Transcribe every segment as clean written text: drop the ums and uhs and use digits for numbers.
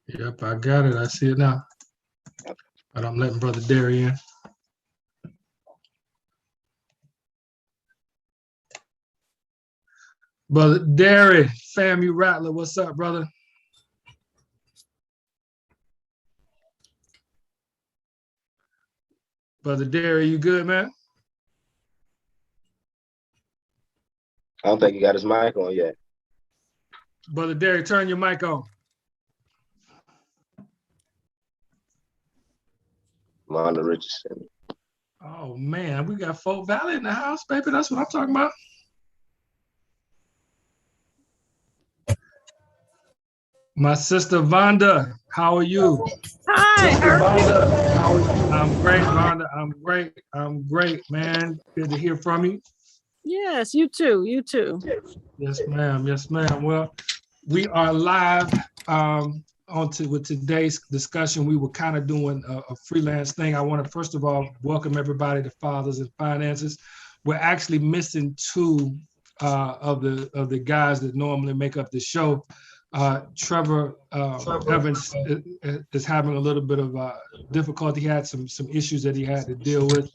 Yep, I got it. I see it now. But I'm letting Brother Derry in. Brother Derry, FAMU Rattler, what's up, brother? Brother Derry, you good, man? I don't think he got his mic on yet. Brother Derry, turn your mic on. Londa Richardson. Oh, man, we got Folk Valley in the house, baby. That's what I'm talking about. My sister Vonda, how are you? Hi, I'm great, Vonda. I'm great, man. Good to hear from you. Yes, you too. You too. Yes, ma'am. Yes, ma'am. Well, we are live with today's discussion. We were kind of doing a freelance thing. I want to first of all welcome everybody to Fathers and Finances. We're actually missing two of the guys that normally make up the show. Trevor Evans is having a little bit of difficulty. He had some issues that he had to deal with,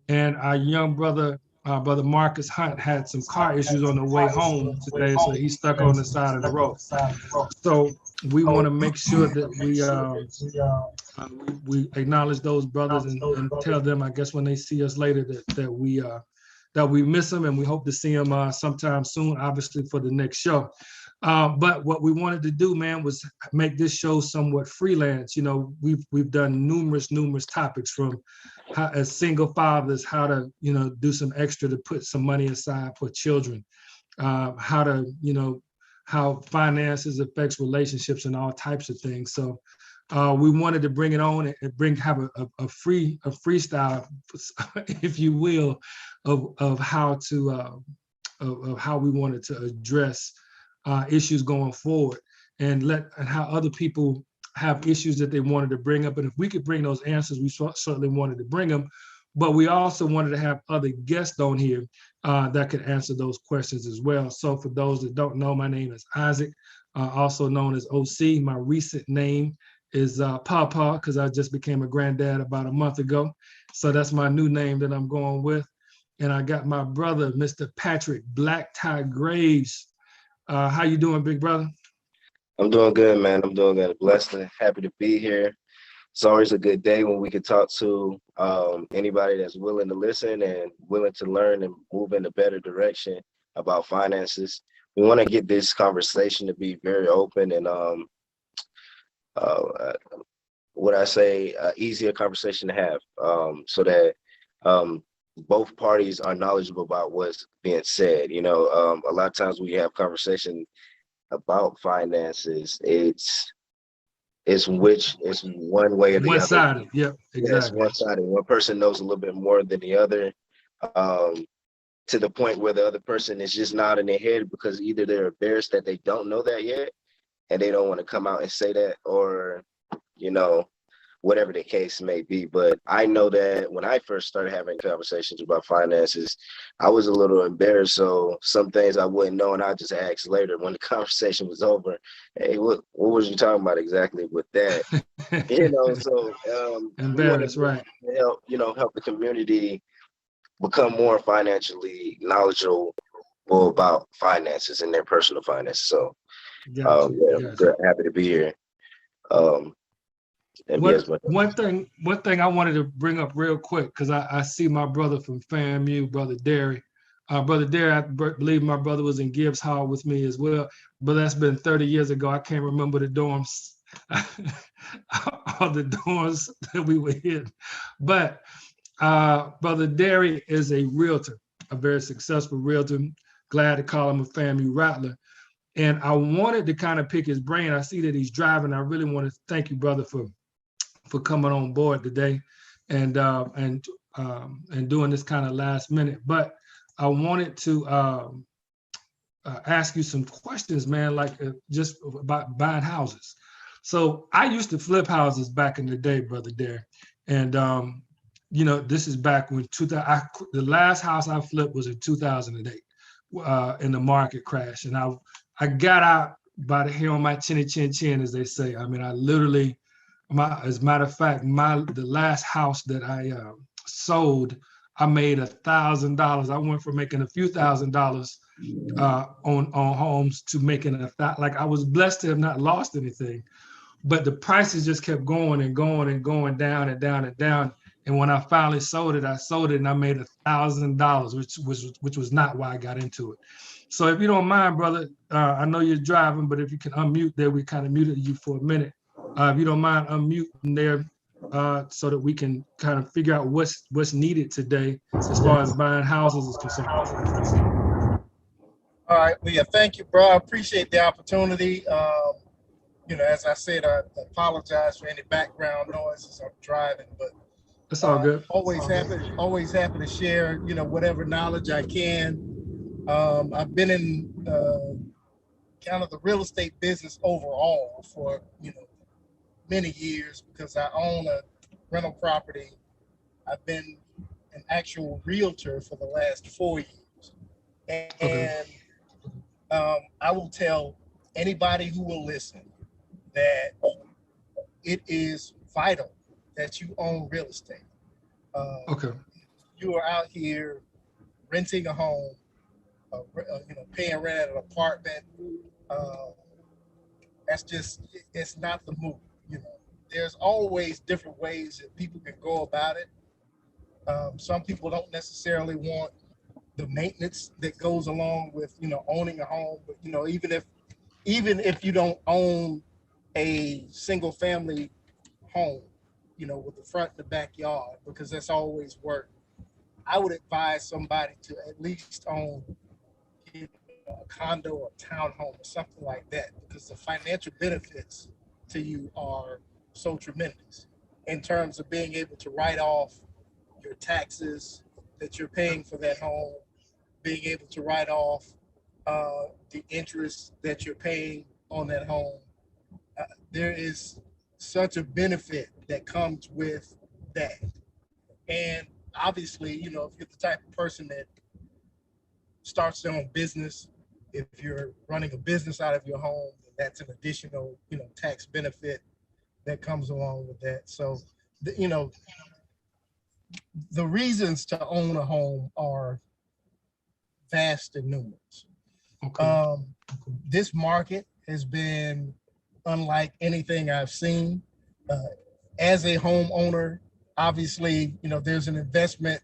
and our young brother, Brother Marcus Hunt, had some car issues on the way home today, so he's stuck on the side of the road. So we want to make sure that we acknowledge those brothers and tell them, I guess, when they see us later that we miss them, and we hope to see them sometime soon, obviously for the next show. But what we wanted to do, man, was make this show somewhat freelance. You know, we've done numerous topics, from how, as single fathers, how to, you know, do some extra to put some money aside for children, how to, you know, how finances affects relationships and all types of things. So we wanted to bring it on and have a freestyle, if you will, of how we wanted to address issues going forward, and how other people have issues that they wanted to bring up. And if we could bring those answers, we certainly wanted to bring them. But we also wanted to have other guests on here that could answer those questions as well. So for those that don't know, my name is Isaac, also known as OC. My recent name is Papa, because I just became a granddad about a month ago. So that's my new name that I'm going with. And I got my brother, Mr. Patrick Black Tie Graves. How you doing, big brother? I'm doing good, man. I'm doing good. Blessed and happy to be here. It's always a good day when we can talk to anybody that's willing to listen and willing to learn and move in a better direction about finances. We want to get this conversation to be very open and easier conversation to have, so that both parties are knowledgeable about what's being said. You know, a lot of times we have conversation about finances. It's one way or the other. One-sided. Yep, exactly. Yes, one-sided. One person knows a little bit more than the other, to the point where the other person is just nodding their head because either they're embarrassed that they don't know that yet and they don't want to come out and say that, or, you know, whatever the case may be. But I know that when I first started having conversations about finances, I was a little embarrassed. So some things I wouldn't know, and I just asked later when the conversation was over, hey, what was you talking about exactly with that? You know, so embarrassed, right? Help the community become more financially knowledgeable about finances and their personal finances. So I'm happy to be here. One thing I wanted to bring up real quick, because I see my brother from FAMU, Brother Derry. Brother Derry, I believe my brother was in Gibbs Hall with me as well, but that's been 30 years ago. I can't remember the dorms, all the dorms that we were in. But Brother Derry is a realtor, a very successful realtor. Glad to call him a FAMU Rattler. And I wanted to kind of pick his brain. I see that he's driving. I really want to thank you, brother, for coming on board today and doing this kind of last minute. But I wanted to ask you some questions, man, like just about buying houses. So I used to flip houses back in the day, Brother Derry. And, you know, this is back when the last house I flipped was in 2008 in the market crash. And I got out by the hair on my chinny chin chin, as they say. I mean, I literally, as a matter of fact, the last house that I sold, I made $1,000. I went from making a few $1,000s on homes to making like I was blessed to have not lost anything, but the prices just kept going and going and going down and down and down. And when I finally sold it, and I made $1,000, which was not why I got into it. So if you don't mind, brother, I know you're driving, but if you can unmute there, we kind of muted you for a minute. If you don't mind unmuting there, so that we can kind of figure out what's needed today as far as buying houses is concerned. All right, well, yeah, thank you, bro. I appreciate the opportunity. As I said, I apologize for any background noises. I'm driving, but That's all good. Always happy to share, whatever knowledge I can. I've been in kind of the real estate business overall for, many years because I own a rental property. I've been an actual realtor for the last 4 years. And I will tell anybody who will listen that it is vital that you own real estate. You are out here renting a home, paying rent at an apartment. It's not the move. There's always different ways that people can go about it. Some people don't necessarily want the maintenance that goes along with, owning a home. But, even if you don't own a single family home, with the front and the backyard, because that's always work, I would advise somebody to at least own a condo or townhome or something like that, because the financial benefits to you are so tremendous in terms of being able to write off your taxes that you're paying for that home, being able to write off the interest that you're paying on that home. There is such a benefit that comes with that. And obviously, if you're the type of person that starts their own business, if you're running a business out of your home, that's an additional, tax benefit that comes along with that. So, the reasons to own a home are vast and numerous. This market has been unlike anything I've seen. As a homeowner, obviously, there's an investment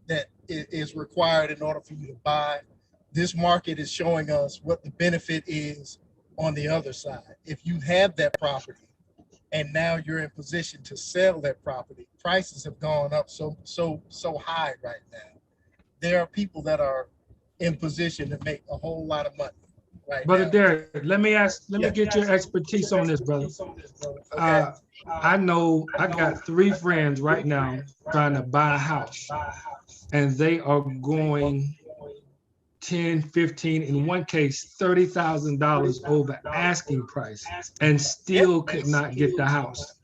that is required in order for you to buy. This market is showing us what the benefit is on the other side. If you have that property and now you're in position to sell that property, prices have gone up so high right now. There are people that are in position to make a whole lot of money right Brother now. Derek, let me get your expertise on this, brother. Okay. I know I got 3 friends right now trying to buy a house, and they are going 10, 15, in one case, $30,000 over asking price, and still could not get the house.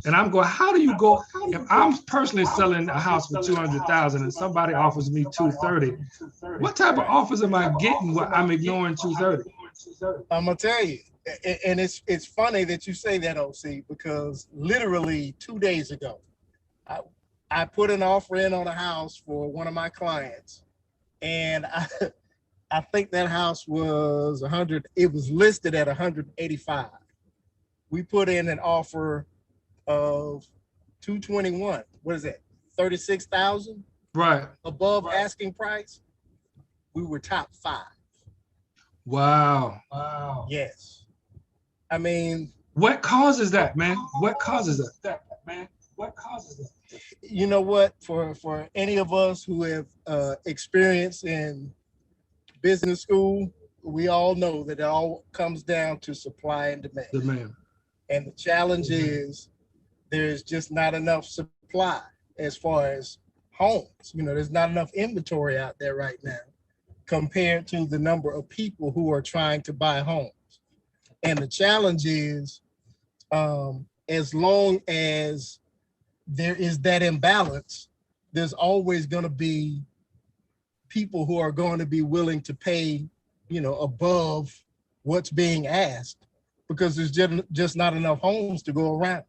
And I'm going, how do you go? If I'm personally selling a house for $200,000 and somebody offers me $230,000, what type of offers am I getting where I'm ignoring $230,000? I'm gonna tell you, and it's funny that you say that, OC, because literally 2 days ago, I put an offer in on a house for one of my clients, and I think that house was 100. It was listed at 185. We put in an offer of 221. What is that? 36,000. Right. Above asking price. We were top 5. Wow. Yes. I mean, what causes that, man? What causes that? You know what? For any of us who have experience in business school, we all know that it all comes down to supply and demand. And the challenge is there's just not enough supply as far as homes. There's not enough inventory out there right now compared to the number of people who are trying to buy homes. And the challenge is, as long as there is that imbalance, there's always going to be people who are going to be willing to pay, above what's being asked because there's just not enough homes to go around.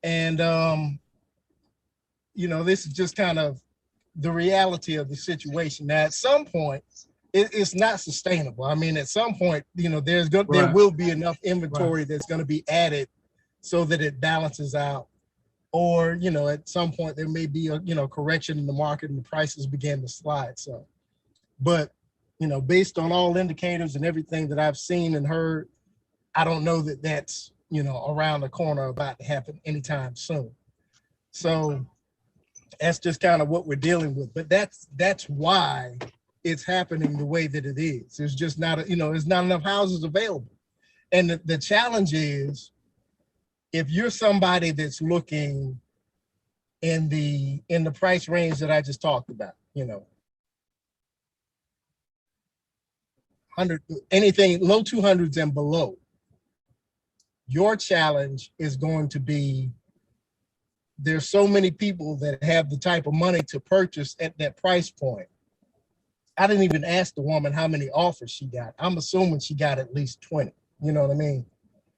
And, this is just kind of the reality of the situation. Now, at some point, it's not sustainable. I mean, at some point, there will be enough inventory that's going to be added so that it balances out. Or, at some point there may be a, correction in the market and the prices begin to slide. So, but, based on all indicators and everything that I've seen and heard, I don't know that that's, around the corner about to happen anytime soon. So that's just kind of what we're dealing with. But that's why it's happening the way that it is. There's just not, there's not enough houses available. And the challenge is, if you're somebody that's looking in the price range that I just talked about, 100, anything low 200s and below, your challenge is going to be, there's so many people that have the type of money to purchase at that price point. I didn't even ask the woman how many offers she got. I'm assuming she got at least 20. You know what I mean?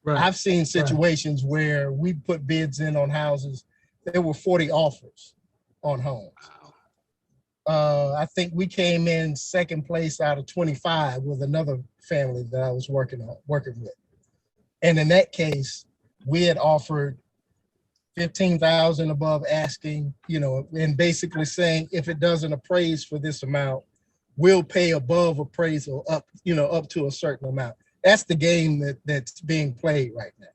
Right. I've seen situations where we put bids in on houses. There were 40 offers on homes. I think we came in second place out of 25 with another family that I was working with. And in that case, we had offered 15,000 above asking, and basically saying, if it doesn't appraise for this amount, we'll pay above appraisal up to a certain amount. That's the game that's being played right now.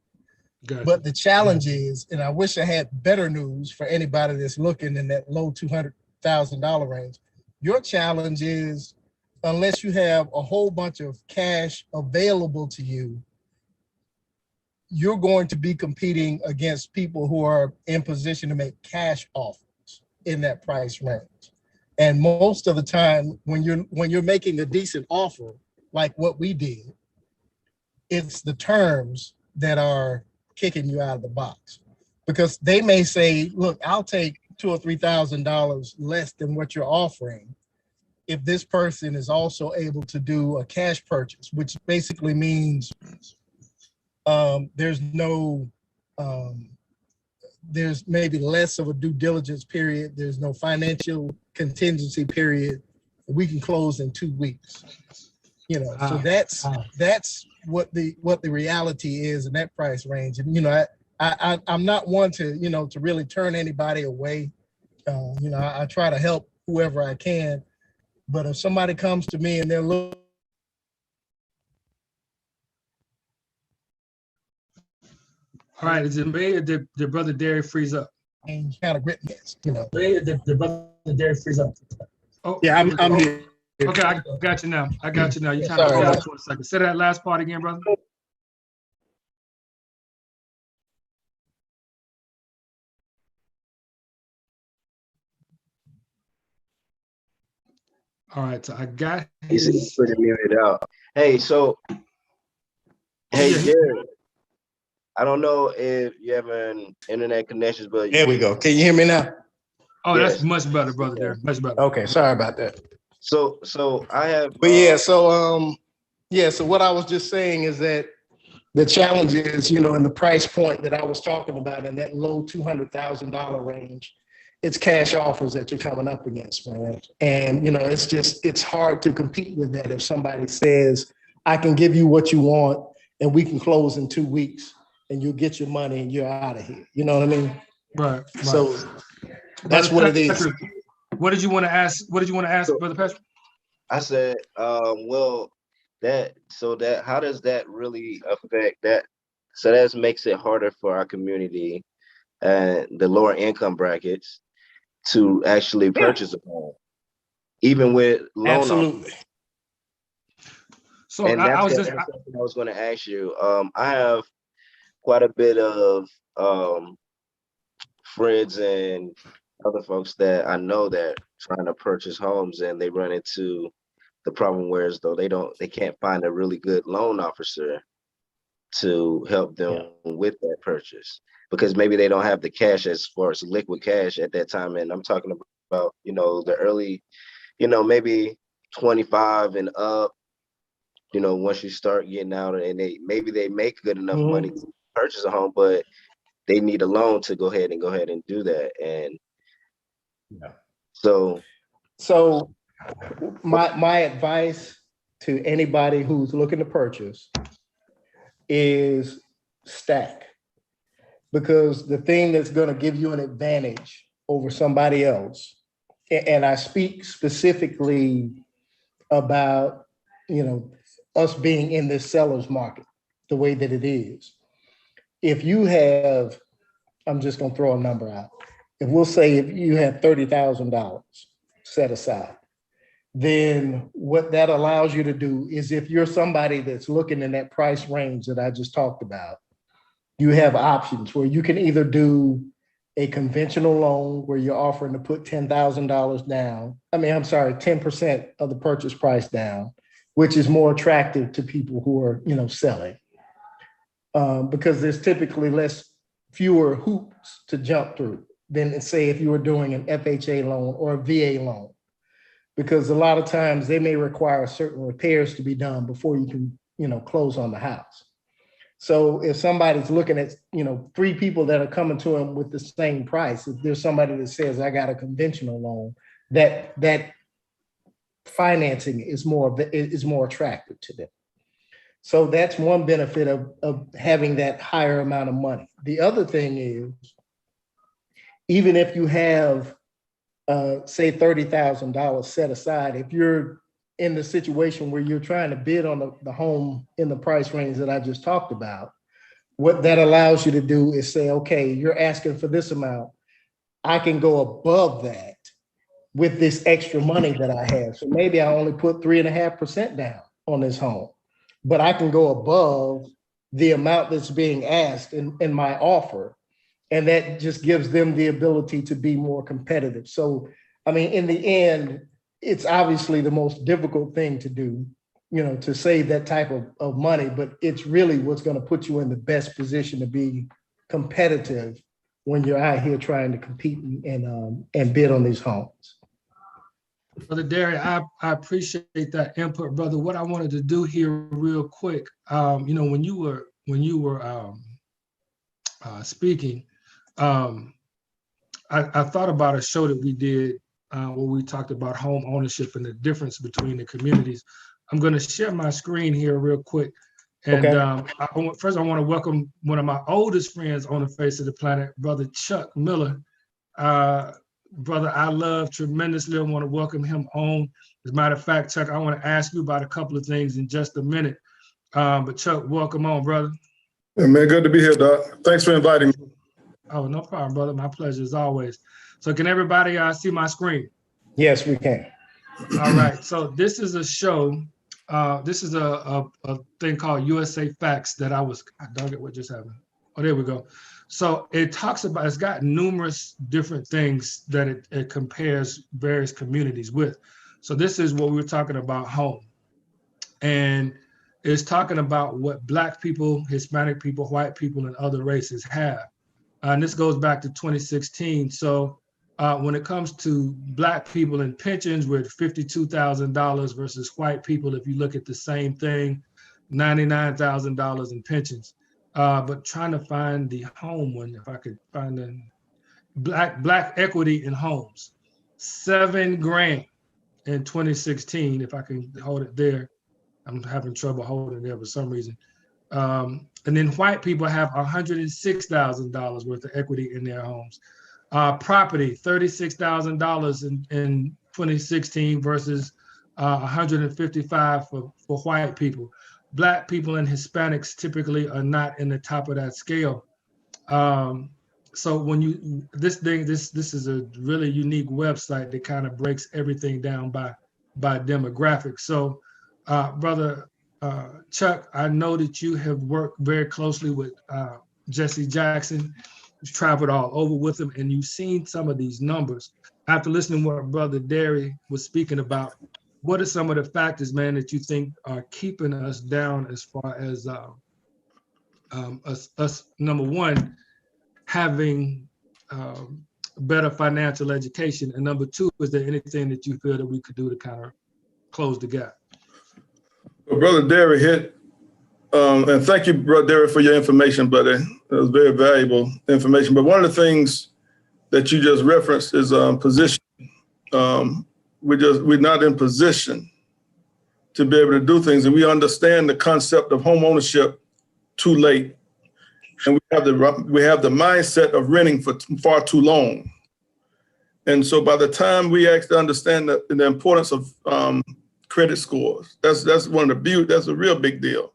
Gotcha. But the challenge is, and I wish I had better news for anybody that's looking in that low $200,000 range. Your challenge is, unless you have a whole bunch of cash available to you, you're going to be competing against people who are in position to make cash offers in that price range. And most of the time, when you're making a decent offer, like what we did, it's the terms that are kicking you out of the box, because they may say, look, I'll take $2,000 or $3,000 less than what you're offering if this person is also able to do a cash purchase, which basically means there's maybe less of a due diligence period. There's no financial contingency period. We can close in 2 weeks. So that's what the reality is in that price range. And I'm not one to to really turn anybody away. I try to help whoever I can. But if somebody comes to me and they're looking, all right, is it made did Brother Derry freeze up? and kind of written this, Did Brother Derry freeze up? Oh, yeah, I'm here. Okay, I got you now. You kind of Sorry. froze for a second. Say that last part again, brother. All right, so I got He's pretty muted out. Hey, Jared, I don't know if you have an internet connection, but there we go. Can you hear me now? Oh, yes. That's much better, brother. There, much better. Okay, sorry about that. So I have. But so what I was just saying is that the challenge is, in the price point that I was talking about, in that low $200,000 range, it's cash offers that you're coming up against, man. And, it's hard to compete with that if somebody says, I can give you what you want and we can close in 2 weeks and you'll get your money and you're out of here. You know what I mean? Right. So that's what it is. What did you want to ask? Brother Patrick? I said, how does that really affect that? So that makes it harder for our community and the lower income brackets to actually purchase a home, even with loan. Absolutely. So and I was going to ask you. I have quite a bit of friends and other folks that I know that trying to purchase homes, and they run into the problem where as though they can't find a really good loan officer to help them with that purchase, because maybe they don't have the cash as far as liquid cash at that time. And I'm talking about, the early, maybe 25 and up, once you start getting out and maybe they make good enough Mhm. money to purchase a home, but they need a loan to go ahead and do that. And Yeah. so So my advice to anybody who's looking to purchase is stack, because the thing that's going to give you an advantage over somebody else, and I speak specifically about, us being in this seller's market the way that it is. If you have, I'm just going to throw a number out. If we'll say if you have $30,000 set aside, then what that allows you to do is, if you're somebody that's looking in that price range that I just talked about, you have options where you can either do a conventional loan where you're offering to put $10,000 down. 10% of the purchase price down, which is more attractive to people who are, selling, because there's typically fewer hoops to jump through than, say, if you were doing an FHA loan or a VA loan, because a lot of times they may require certain repairs to be done before you can, close on the house. So if somebody's looking at, 3 people that are coming to them with the same price, if there's somebody that says, I got a conventional loan, that financing is more attractive to them. So that's one benefit of having that higher amount of money. The other thing is, even if you have, say, $30,000 set aside, if you're in the situation where you're trying to bid on the home in the price range that I just talked about, what that allows you to do is say, okay, you're asking for this amount. I can go above that with this extra money that I have. So maybe I only put 3.5% down on this home, but I can go above the amount that's being asked in my offer. And that just gives them the ability to be more competitive. So, in the end, it's obviously the most difficult thing to do, to save that type of money, but it's really what's going to put you in the best position to be competitive when you're out here trying to compete and bid on these homes. Brother Derry, I appreciate that input, brother. What I wanted to do here real quick, when you were speaking, I thought about a show that we did where we talked about home ownership and the difference between the communities. I'm going to share my screen here real quick. And Okay. First, I want to welcome one of my oldest friends on the face of the planet, Brother Chuck Miller. Brother, I love tremendously. I want to welcome him on. As a matter of fact, Chuck, I want to ask you about a couple of things in just a minute. But Chuck, welcome on, brother. Yeah, man, good to be here, Doc. Thanks for inviting me. Oh, no problem, brother. My pleasure as always. So can everybody see my screen? Yes, we can. All right. So this is a show. This is a thing called USA Facts that dog it, what just happened? Oh, there we go. So it's got numerous different things that it compares various communities with. So this is what we were talking about, home. And it's talking about what Black people, Hispanic people, white people, and other races have. And this goes back to 2016. So when it comes to Black people and pensions, we're at $52,000 versus white people, if you look at the same thing, $99,000 in pensions. But trying to find the home one, if I could find the Black equity in homes, $7 grand in 2016. If I can hold it there, I'm having trouble holding it there for some reason. And then white people have $106,000 worth of equity in their homes. Property, $36,000 in 2016 versus 155 for white people. Black people and Hispanics typically are not in the top of that scale. So when this is a really unique website that kind of breaks everything down by demographics. So brother Chuck, I know that you have worked very closely with Jesse Jackson. You've traveled all over with him, and you've seen some of these numbers. After listening to what Brother Derry was speaking about, what are some of the factors, man, that you think are keeping us down as far as us number one, having better financial education, and number two, is there anything that you feel that we could do to kind of close the gap? Well, Brother Derry hit, and thank you, Brother Derry, for your information, buddy. It was very valuable information. But one of the things that you just referenced is position. We're not in position to be able to do things, and we understand the concept of home ownership too late, and we have the mindset of renting for far too long. And so by the time we actually understand the importance of credit scores, that's one of the that's a real big deal.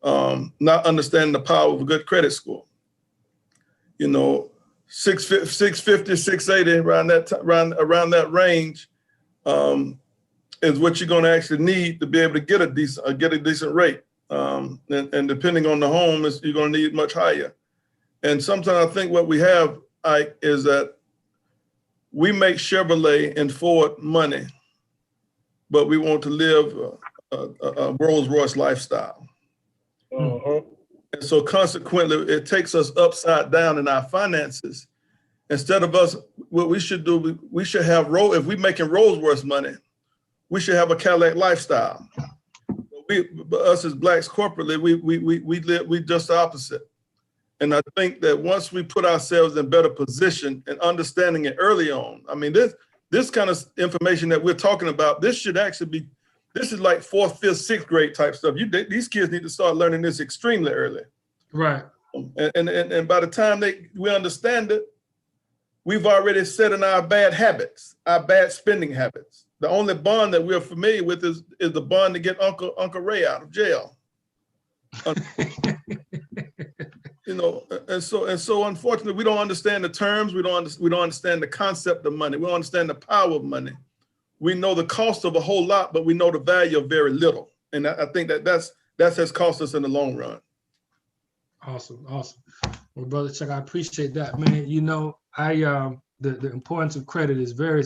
Not understanding the power of a good credit score. 650, 680, around that range is what you're going to actually need to be able to get a decent rate. And depending on the home, you're going to need much higher. And sometimes I think what we have, Ike, is that we make Chevrolet and Ford money, but we want to live a Rolls Royce lifestyle. Mhm. And so consequently, it takes us upside down in our finances. Instead of us, what we should do, we should have, if we're making Rolls Royce money, we should have a Cadillac lifestyle. But us as Blacks corporately, we just the opposite. And I think that once we put ourselves in better position and understanding it early on, I mean, this kind of information that we're talking about, this is like 4th, 5th, 6th grade type stuff. These kids need to start learning this extremely early. Right. And by the time we understand it, we've already set in our bad habits, our bad spending habits. The only bond that we're familiar with is the bond to get Uncle Ray out of jail. And so unfortunately, we don't understand the terms. We don't understand the concept of money. We don't understand the power of money. We know the cost of a whole lot, but we know the value of very little. And I think that has cost us in the long run. Awesome. Well, Brother Chuck, I appreciate that, man. The importance of credit is very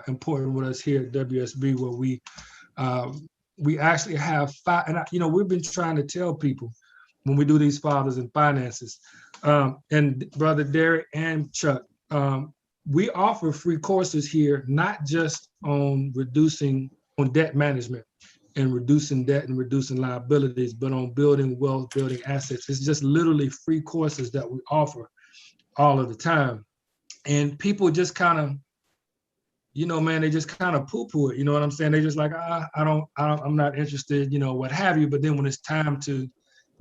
important with us here at WSB, where we actually have we've been trying to tell people when we do these Fathers and Finances, and Brother Derek and Chuck, we offer free courses here, not just on debt management and reducing debt and reducing liabilities, but on building wealth, building assets. It's just literally free courses that we offer all of the time. And people just kind of, they just kind of poo-poo it, you know what I'm saying? They just like, I'm not interested, what have you. But then when it's time to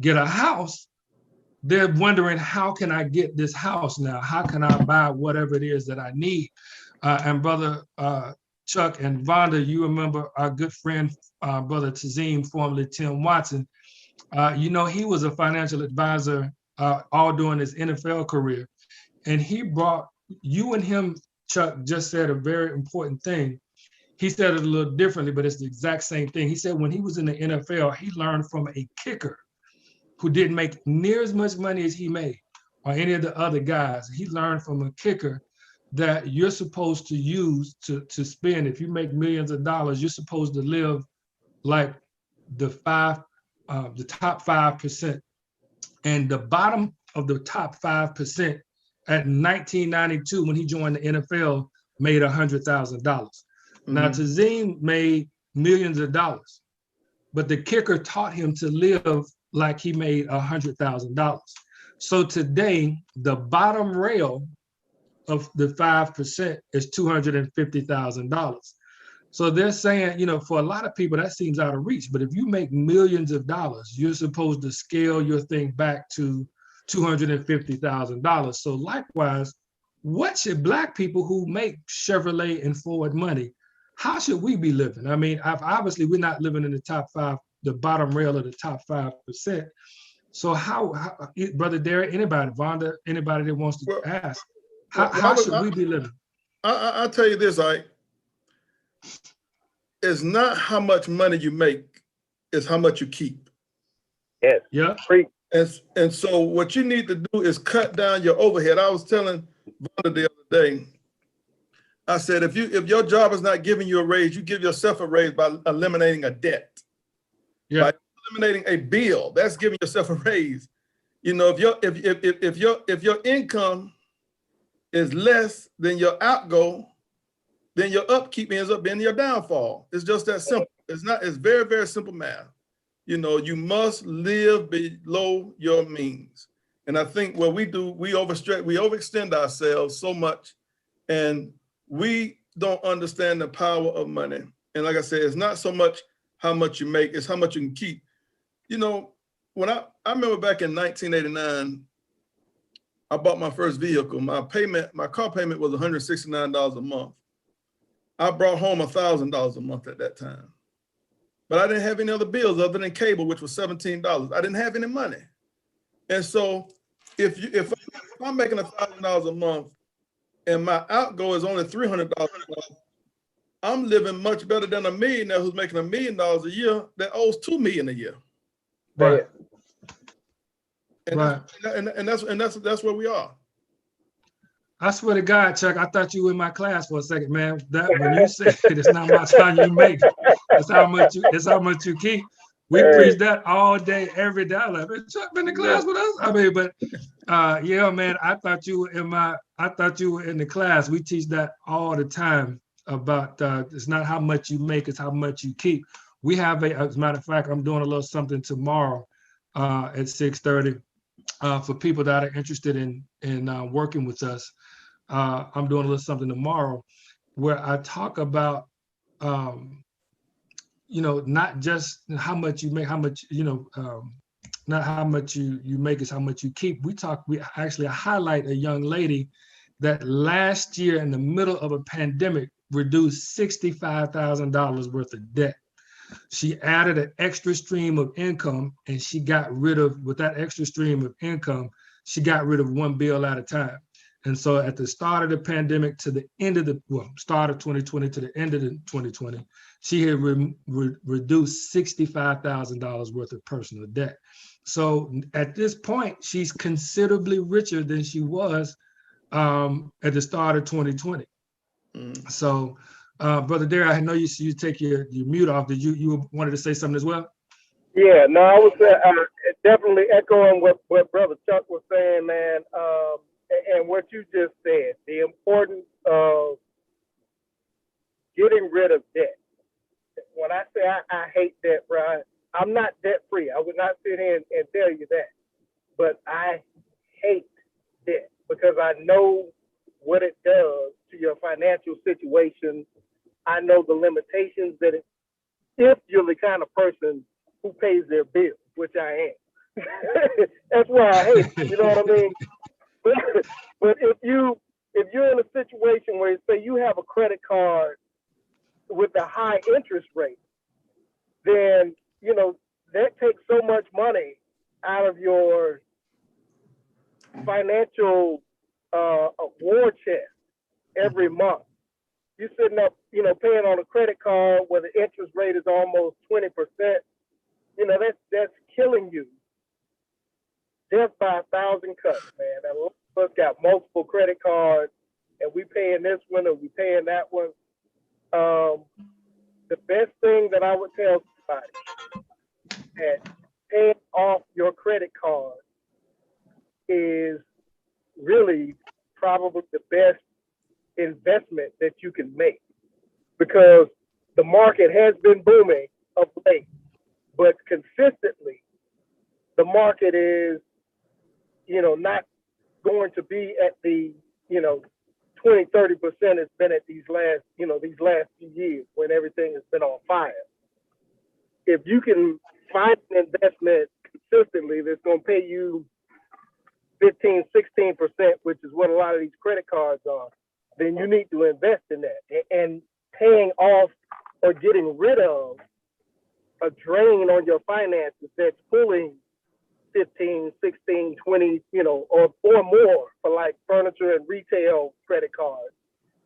get a house, they're wondering, how can I get this house now? How can I buy whatever it is that I need? And Brother Chuck and Vonda, you remember our good friend, Brother Tazim, formerly Tim Watson. He was a financial advisor all during his NFL career. And he brought, you and him, Chuck, just said a very important thing. He said it a little differently, but it's the exact same thing. He said when he was in the NFL, he learned from a kicker who didn't make near as much money as he made, or any of the other guys. He learned from a kicker that you're supposed to use to spend. If you make millions of dollars, you're supposed to live like the top 5%. And the bottom of the top 5% at 1992, when he joined the NFL, made $100,000. Mm-hmm. Now, Tazim made millions of dollars, but the kicker taught him to live like he made $100,000. So today, the bottom rail of the 5% is $250,000. So they're saying, for a lot of people, that seems out of reach. But if you make millions of dollars, you're supposed to scale your thing back to $250,000. So likewise, what should Black people who make Chevrolet and Ford money, how should we be living? I mean, obviously, we're not living in the top 5, the bottom rail of the top 5%. So how Brother Derek, anybody, Vonda, anybody that wants to ask, how should we be living? I'll tell you this, it's not how much money you make, it's how much you keep. Yes. Yeah. And so what you need to do is cut down your overhead. I was telling Vonda the other day, I said, if your job is not giving you a raise, you give yourself a raise by eliminating a debt. Yeah. By eliminating a bill, that's giving yourself a raise. If your income is less than your outgo, then your upkeep ends up being your downfall. It's just that simple. It's very, very simple math. You know, you must live below your means. And I think what we do, we overextend ourselves so much, and we don't understand the power of money. And like I said, it's not so much how much you make, it's how much you can keep. You know, when I remember back in 1989, I bought my first vehicle. My car payment was $169 a month. I brought home $1,000 a month at that time. But I didn't have any other bills other than cable, which was $17. I didn't have any money. And so if I'm making $1,000 a month and my outgo is only $300 a month, I'm living much better than a millionaire who's making $1 million a year that owes $2 million a year. Right. And Right. That's where we are. I swear to God, Chuck, I thought you were in my class for a second, man. That when you said it's not about how you make, it's how much you keep. We preach that all day, every day. I'm like, man, Chuck been in class with us. I mean, but yeah, man, I thought you were in the class. We teach that all the time about it's not how much you make, it's how much you keep. We have as a matter of fact, I'm doing a little something tomorrow at 6:30 for people that are interested in working with us. I'm doing a little something tomorrow where I talk about, not just how much you make, how much, not how much you make is how much you keep. We actually highlight a young lady that last year in the middle of a pandemic reduced $65,000 worth of debt. She added an extra stream of income, and with that extra stream of income, she got rid of one bill at a time. And so at the start of the pandemic to the end of start of 2020 to the end of 2020, she had reduced $65,000 worth of personal debt. So at this point, she's considerably richer than she was at the start of 2020. So, Brother Derek, I know you take your mute off. Did you wanted to say something as well? Yeah, no, I was definitely echoing what Brother Chuck was saying, man, and what you just said, the importance of getting rid of debt. When I say I hate debt, right, I'm not debt free. I would not sit here and tell you that, but I hate debt because I know what it does to your financial situation. I know the limitations that if you're the kind of person who pays their bills, which I am. That's why I hate it, you know what I mean? But if you're in a situation where, say, you have a credit card with a high interest rate, then, that takes so much money out of your financial war chest every month. You're sitting up, paying on a credit card where the interest rate is almost 20%. That's killing you. Death by 1,000 cuts, man. And a lot of us got multiple credit cards, and we paying this one or we paying that one. The best thing that I would tell somebody that paying off your credit card is really probably the best investment that you can make, because the market has been booming of late, but consistently the market is not going to be at the 20-30% it's been at these last few years when everything has been on fire. If you can find an investment consistently that's going to pay you 15-16%, which is what a lot of these credit cards are, then you need to invest in that. And paying off or getting rid of a drain on your finances that's pulling 15, 16, 20, or more for like furniture and retail credit cards,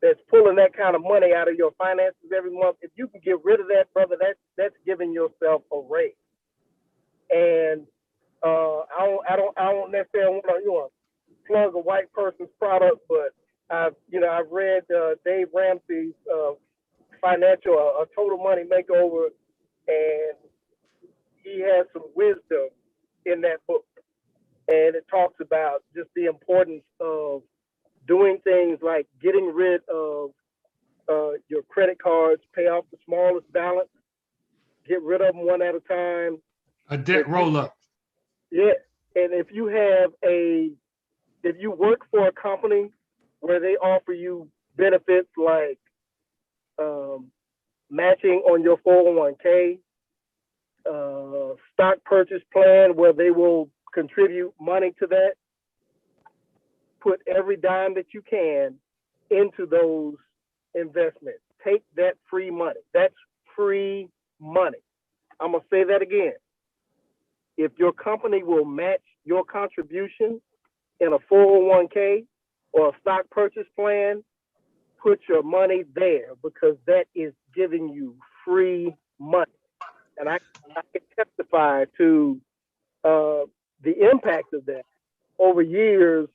that's pulling that kind of money out of your finances every month. If you can get rid of that, brother, that's giving yourself a raise. And I don't necessarily want to plug a white person's product, but I've read Dave Ramsey's A Total Money Makeover, and he has some wisdom in that book, and it talks about just the importance of doing things like getting rid of your credit cards, pay off the smallest balance, get rid of them one at a time, A debt roll up. Yeah, and if you work for a company where they offer you benefits like matching on your 401k, stock purchase plan where they will contribute money to that, put every dime that you can into those investments. Take that free money. That's free money. I'm going to say that again. If your company will match your contribution in a 401k or a stock purchase plan, put your money there because that is giving you free money. And I can testify to the impact of that over years,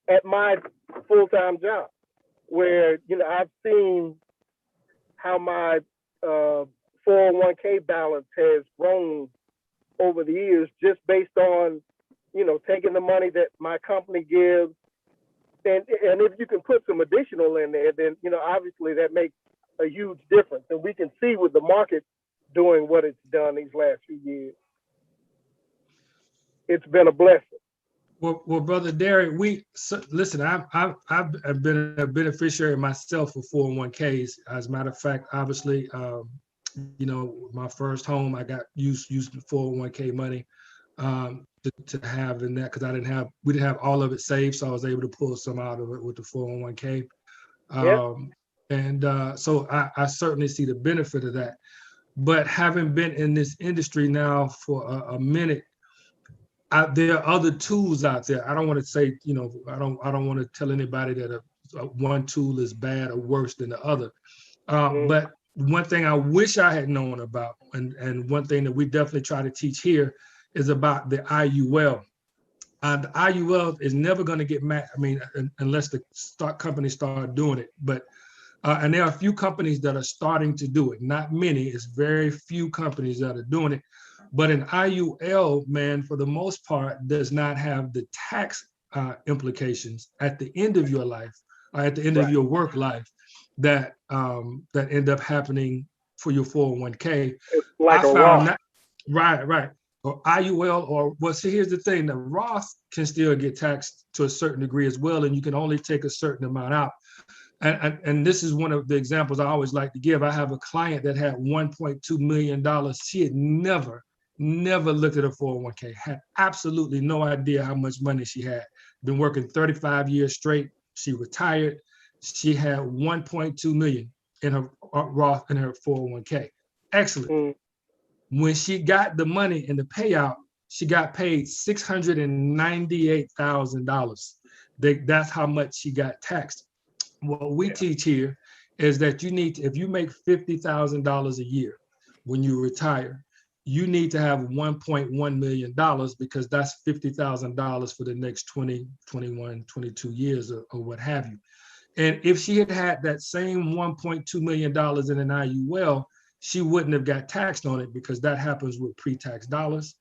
at my full-time job, where, I've seen how my 401k balance has grown over the years just based on, taking the money that my company gives. And if you can put some additional in there, then, obviously that makes a huge difference. And we can see with the market doing what it's done these last few years. It's been a blessing. Well, Brother Derek, listen. I've been a beneficiary myself for 401ks. As a matter of fact, obviously, my first home, I got used the 401k money to have in that because we didn't have all of it saved, so I was able to pull some out of it with the 401k. So I certainly see the benefit of that. But having been in this industry now for a minute, there are other tools out there. I don't want to say, I don't want to tell anybody that one tool is bad or worse than the other. But one thing I wish I had known about, and one thing that we definitely try to teach here, is about the IUL. The IUL is never going to get mad. I mean, unless the companies start doing it. But and there are a few companies that are starting to do it. Not many. It's very few companies that are doing it. But an IUL, man, for the most part, does not have the tax implications at the end of your life, or at the end of your work life, that end up happening for your 401k. It's like a Roth. Right. Or IUL, see, here's the thing: the Roth can still get taxed to a certain degree as well, and you can only take a certain amount out. And this is one of the examples I always like to give. I have a client that had $1.2 million. She had never looked at a 401k, had absolutely no idea how much money she had. Been working 35 years straight. She retired. She had 1.2 million in her Roth, in her 401k. Excellent. When she got the money in the payout, she got paid $698,000. That's how much she got taxed. What we teach here is that you need to, if you make $50,000 a year when you retire, you need to have $1.1 million because that's $50,000 for the next 20, 21, 22 years or what have you. And if she had had that same $1.2 million in an IUL, she wouldn't have got taxed on it because that happens with pre-tax dollars.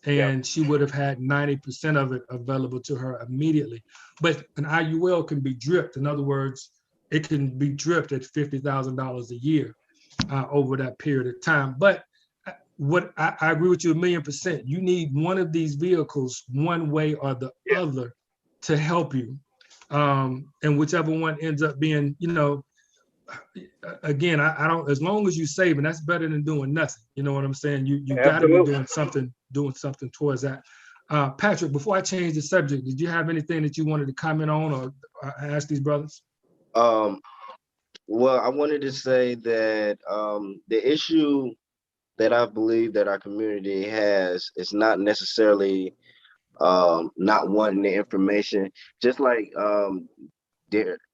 And she would have had 90% of it available to her immediately. But an IUL can be dripped. In other words, it can be dripped at $50,000 a year over that period of time. But what I agree with you 1,000,000%. You need one of these vehicles, one way or the other, to help you. And whichever one ends up being, again, I don't, as long as you save, and that's better than doing nothing. You know what I'm saying? You got to be doing something towards that. Patrick, before I change the subject, did you have anything that you wanted to comment on or ask these brothers? Well, I wanted to say that the issue that I believe that our community has is not necessarily not wanting the information. Just like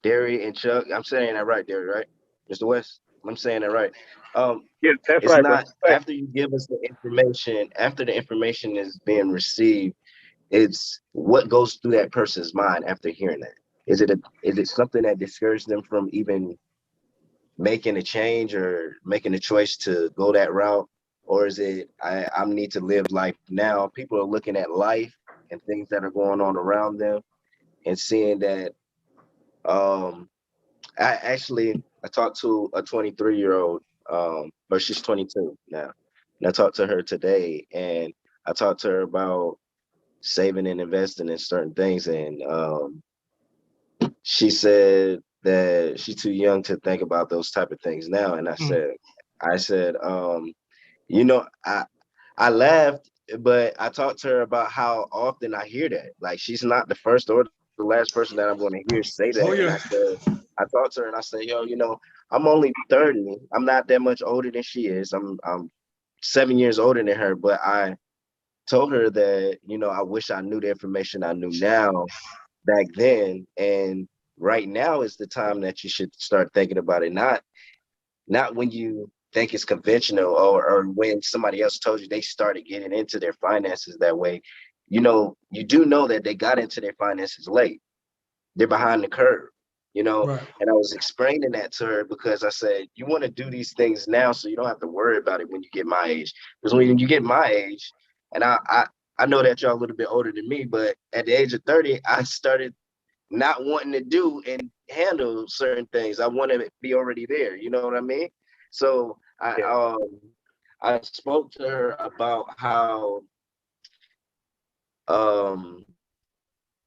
Derry and Chuck, I'm saying that right, Derry, right? Mr. West, I'm saying that right. Yes, that's it's right. Not after you give us the information, after the information is being received, it's what goes through that person's mind after hearing that. Is it something that discourages them from even making a change or making a choice to go that route? Or is it, I need to live life now? People are looking at life and things that are going on around them and seeing that, I talked to a 23-year-old, or she's 22 now. And I talked to her today, and I talked to her about saving and investing in certain things. And she said that she's too young to think about those type of things now. And I said, you know, I laughed, but I talked to her about how often I hear that. Like, she's not the first or the last person that I'm going to hear say that. Oh, And yeah. I talked to her and I said, yo, you know, I'm only 30. I'm not that much older than she is. I'm 7 years older than her, but I told her that, you know, I wish I knew the information I knew now back then. And right now is the time that you should start thinking about it. Not when you think it's conventional, or when somebody else told you they started getting into their finances that way. You know, you do know that they got into their finances late. They're behind the curve, you know. Right. And I was explaining that to her because I said, you want to do these things now so you don't have to worry about it when you get my age. Because when you get my age, and I know that y'all a little bit older than me, but at the age of 30, I started not wanting to do and handle certain things. I want to be already there. You know what I mean? So I spoke to her about how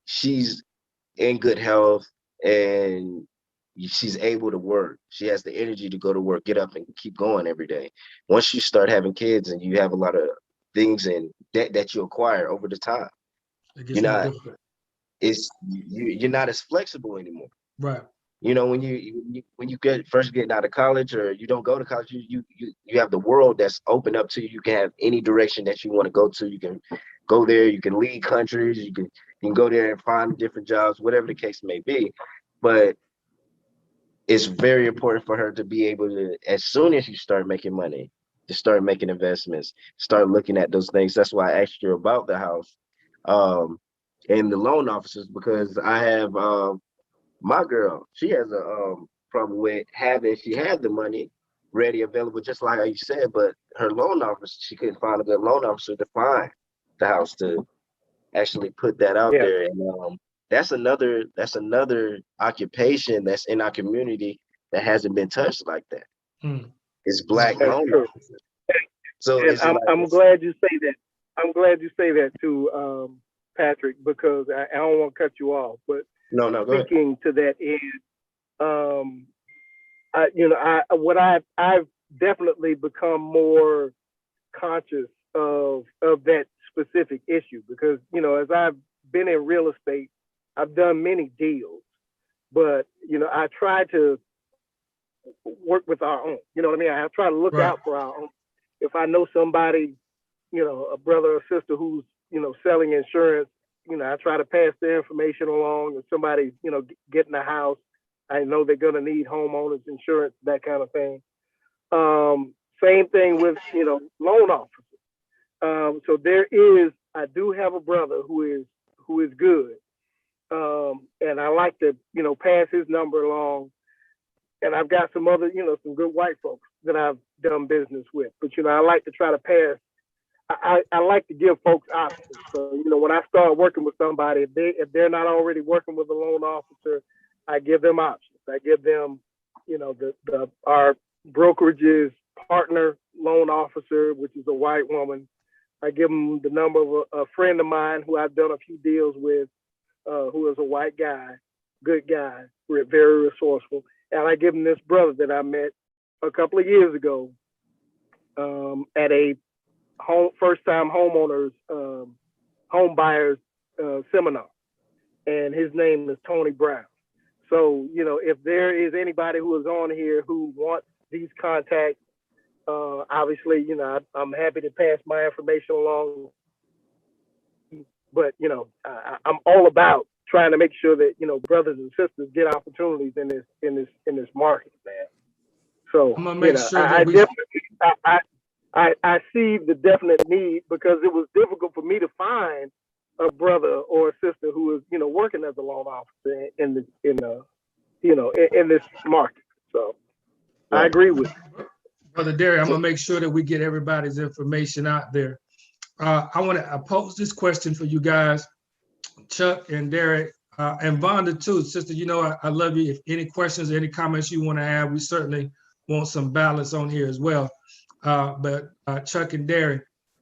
she's in good health and she's able to work. She has the energy to go to work, get up and keep going every day. Once you start having kids and you have a lot of things and debt that you acquire over the time, It gets more difficult. You're not as flexible anymore. Right. You know, when you first getting out of college, or you don't go to college, you have the world that's open up to you. You can have any direction that you want to go to. You can go there. You can leave countries. You can go there and find different jobs, whatever the case may be. But it's very important for her to be able to, as soon as you start making money, to start making investments, start looking at those things. That's why I asked you about the house and the loan officers, because I have my girl, she has a problem with she had the money ready, available, just like how you said, but her loan officer, she couldn't find a good loan officer to find the house to actually put that out Yeah. there. And that's another occupation that's in our community that hasn't been touched like that. It's Black That's loan true. officers. So And it's I'm glad you say that. I'm glad you say that too, Patrick, because I don't want to cut you off, but no, go ahead. speaking to that end, I've definitely become more conscious of that specific issue, because, you know, as I've been in real estate, I've done many deals, but, you know, I try to work with our own. You know what I mean? I try to look out for our own. If I know somebody, you know, a brother or sister who's, you know, selling insurance, you know, I try to pass the information along. If somebody, you know, getting a house, I know they're going to need homeowners insurance, that kind of thing. Same thing with, you know, loan officers. So I do have a brother who is good. And I like to, you know, pass his number along. And I've got some other, you know, some good white folks that I've done business with. But, you know, I like to try to pass. I like to give folks options. So, you know, when I start working with somebody, if they're not already working with a loan officer, I give them options. I give them, you know, our brokerage's partner loan officer, which is a white woman. I give them the number of a friend of mine who I've done a few deals with, who is a white guy, good guy, very resourceful. And I give them this brother that I met a couple of years ago at a first-time homeowners, home buyers seminar, and his name is Tony Brown. So, you know, if there is anybody who is on here who wants these contacts, obviously, you know, I'm happy to pass my information along. But, you know, I'm all about trying to make sure that, you know, brothers and sisters get opportunities in this market, man. So, I'm gonna make sure that I see the definite need, because it was difficult for me to find a brother or a sister who is, you know, working as a loan officer in this market. So I agree with you. Brother Derek, I'm gonna make sure that we get everybody's information out there. I want to pose this question for you guys, Chuck and Derek, and Vonda too, sister. You know, I love you. If any questions, any comments you want to have, we certainly want some balance on here as well. But Chuck and Derry,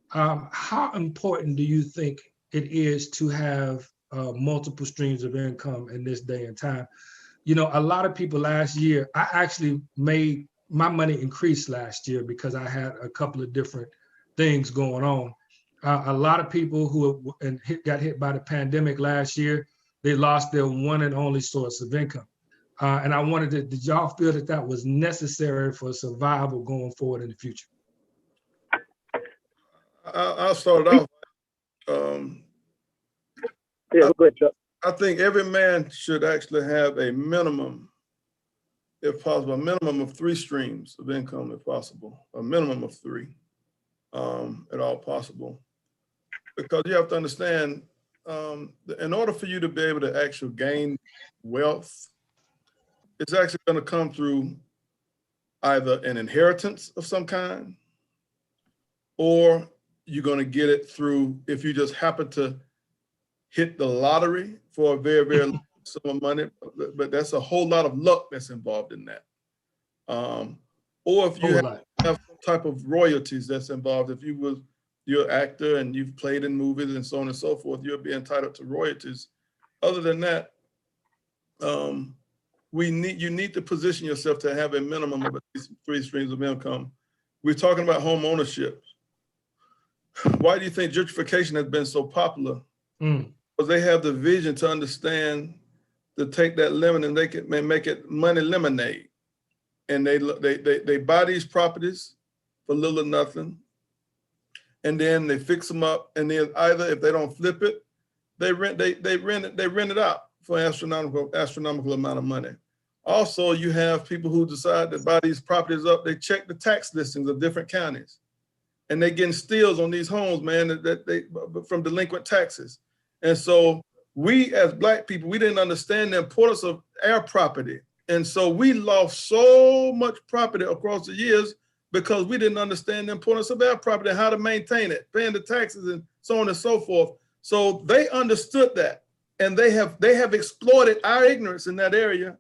how important do you think it is to have multiple streams of income in this day and time? You know, a lot of people last year, I actually made my money increase last year because I had a couple of different things going on. A lot of people who got hit by the pandemic last year, they lost their one and only source of income. And I wanted to, did y'all feel that that was necessary for survival going forward in the future? I'll start it off. Yeah, go ahead, Chuck. I think every man should actually have a minimum, if possible, a minimum of 3 streams of income, if possible, a minimum of 3, at all possible. Because you have to understand, in order for you to be able to actually gain wealth, it's actually going to come through either an inheritance of some kind, or you're going to get it through, if you just happen to hit the lottery for a very, very low sum of money, but that's a whole lot of luck that's involved in that. Or if you have some type of royalties that's involved, if you're an actor and you've played in movies and so on and so forth, you'll be entitled to royalties. Other than that, you need to position yourself to have a minimum of at least 3 streams of income. We're talking about home ownership. Why do you think gentrification has been so popular? Because they have the vision to understand, to take that lemon and make it money lemonade. And they buy these properties for little or nothing, and then they fix them up, and then either if they don't flip it, they rent it out for an astronomical amount of money. Also, you have people who decide to buy these properties up. They check the tax listings of different counties, and they're getting steals on these homes, man, that they from delinquent taxes. And so we as Black people, we didn't understand the importance of our property. And so we lost so much property across the years because we didn't understand the importance of our property and how to maintain it, paying the taxes and so on and so forth. So they understood that, and they have exploited our ignorance in that area,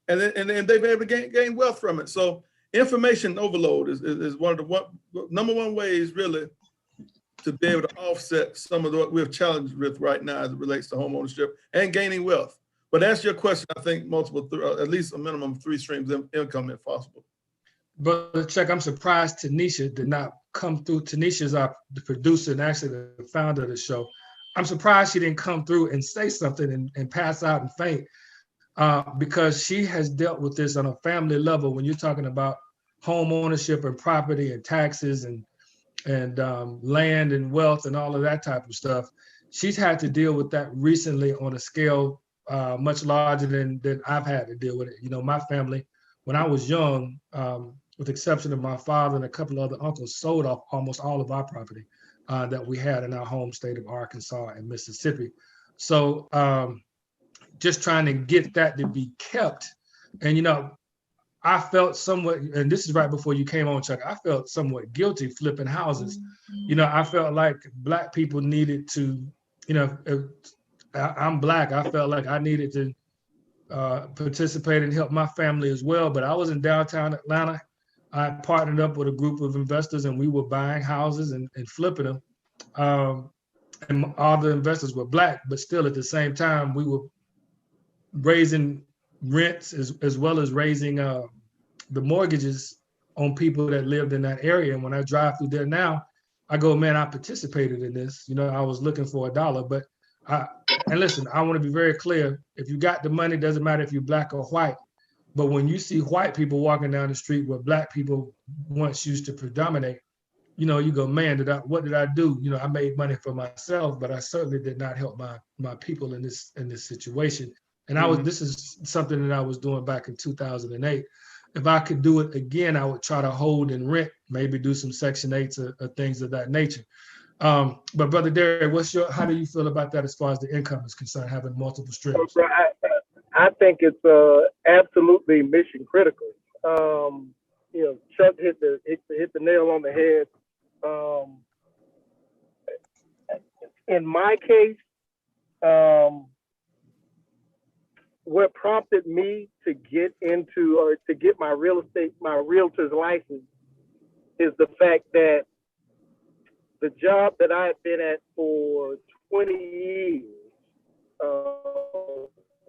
and they've been able to gain wealth from it. So information overload is one of the number one ways really to be able to offset some of what we're challenged with right now as it relates to home ownership and gaining wealth. But to answer your question, I think at least a minimum of 3 streams of income if possible. But Chuck, I'm surprised Tanisha did not come through. Tanisha's the producer and actually the founder of the show. I'm surprised she didn't come through and say something and pass out and faint, because she has dealt with this on a family level. When you're talking about home ownership and property and taxes and land and wealth and all of that type of stuff, she's had to deal with that recently on a scale much larger than I've had to deal with it. You know, my family, when I was young, with the exception of my father and a couple of other uncles, sold off almost all of our property that we had in our home state of Arkansas and Mississippi. So just trying to get that to be kept. And, you know, I felt somewhat, and this is right before you came on, Chuck, I felt somewhat guilty flipping houses. You know, I felt like Black people needed to, you know, I'm Black, I felt like I needed to participate and help my family as well. But I was in downtown Atlanta. I partnered up with a group of investors, and we were buying houses and flipping them. And all the investors were Black, but still at the same time, we were raising rents as well as raising the mortgages on people that lived in that area. And when I drive through there now, I go, man, I participated in this. You know, I was looking for $1, but and listen, I want to be very clear. If you got the money, doesn't matter if you're Black or white. But when you see white people walking down the street where Black people once used to predominate, you know, you go, man, what did I do? You know, I made money for myself, but I certainly did not help my people in this situation. And this is something that I was doing back in 2008. If I could do it again, I would try to hold and rent, maybe do some Section 8s or things of that nature. But Brother Derek, how do you feel about that as far as the income is concerned, having multiple streams? I think it's absolutely mission critical. You know, Chuck hit the nail on the head. In my case, what prompted me to get into or to get my realtor's license is the fact that the job that I had been at for 20 years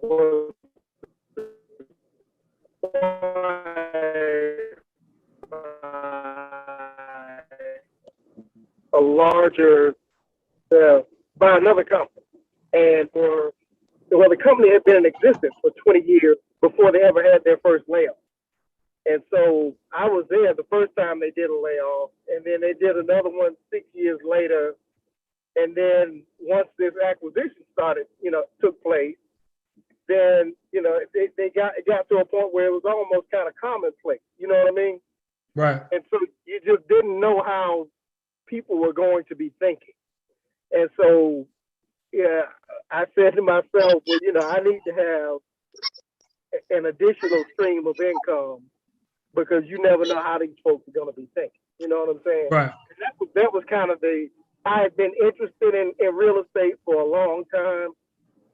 was a larger by another company, and the company had been in existence for 20 years before they ever had their first layoff. And so I was there the first time they did a layoff, and then they did another one 6 years later. And then once this acquisition took place, then, it got to a point where it was almost kind of commonplace. You know what I mean? Right. And so you just didn't know how people were going to be thinking. And so, yeah, I said to myself, well, I need to have an additional stream of income, because you never know how these folks are going to be thinking. You know what I'm saying? Right. And that was kind of I had been interested in real estate for a long time,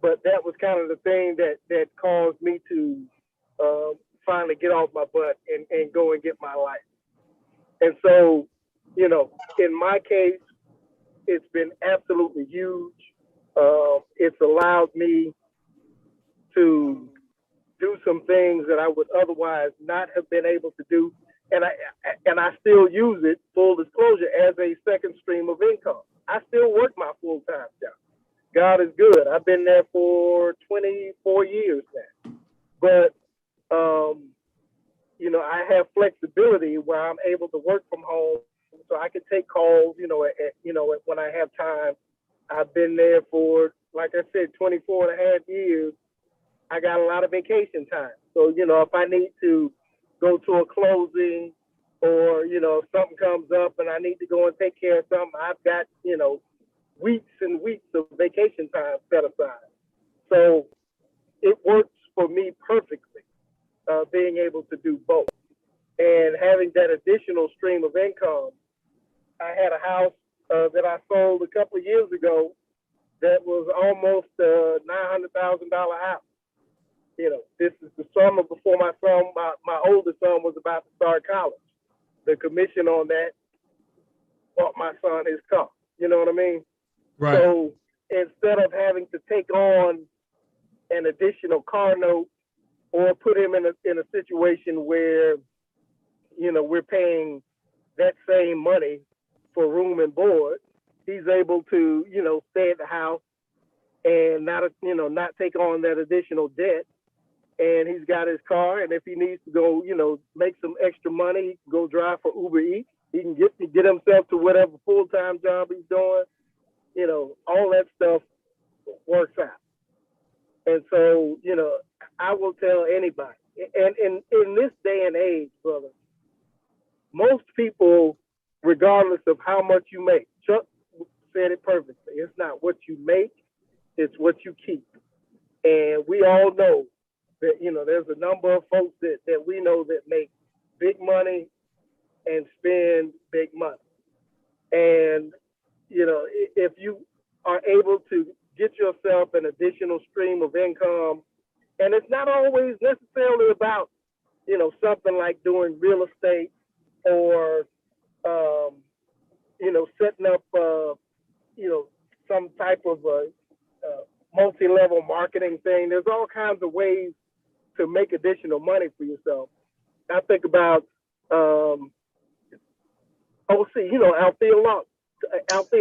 but that was kind of the thing that caused me to finally get off my butt and go and get my life. And so, in my case, it's been absolutely huge. It's allowed me to do some things that I would otherwise not have been able to do. And I still use it, full disclosure, as a second stream of income. I still work my full-time job. God is good. I've been there for 24 years now. But, I have flexibility where I'm able to work from home, so I can take calls, when I have time. I've been there for, like I said, 24 and a half years. I got a lot of vacation time. So, if I need to go to a closing, or, if something comes up and I need to go and take care of something, I've got, weeks and weeks of vacation time set aside. So it works for me perfectly, being able to do both. And having that additional stream of income. I had a house that I sold a couple of years ago that was almost a $900,000 house. This is the summer before my oldest son was about to start college. The commission on that bought my son his car. You know what I mean? Right. So instead of having to take on an additional car note or put him in a situation where, we're paying that same money for room and board, he's able to, stay at the house and not take on that additional debt. And he's got his car, and if he needs to go, make some extra money, he can go drive for Uber Eats. He can get himself to whatever full-time job he's doing. All that stuff works out. And so, I will tell anybody, and in this day and age, brother, most people, regardless of how much you make, Chuck said it perfectly. It's not what you make, it's what you keep. And we all know that, there's a number of folks that we know that make big money and spend big money. And, if you are able to get yourself an additional stream of income, and it's not always necessarily about, something like doing real estate or, setting up, some type of multi-level marketing thing. There's all kinds of ways to make additional money for yourself. I think about, Althea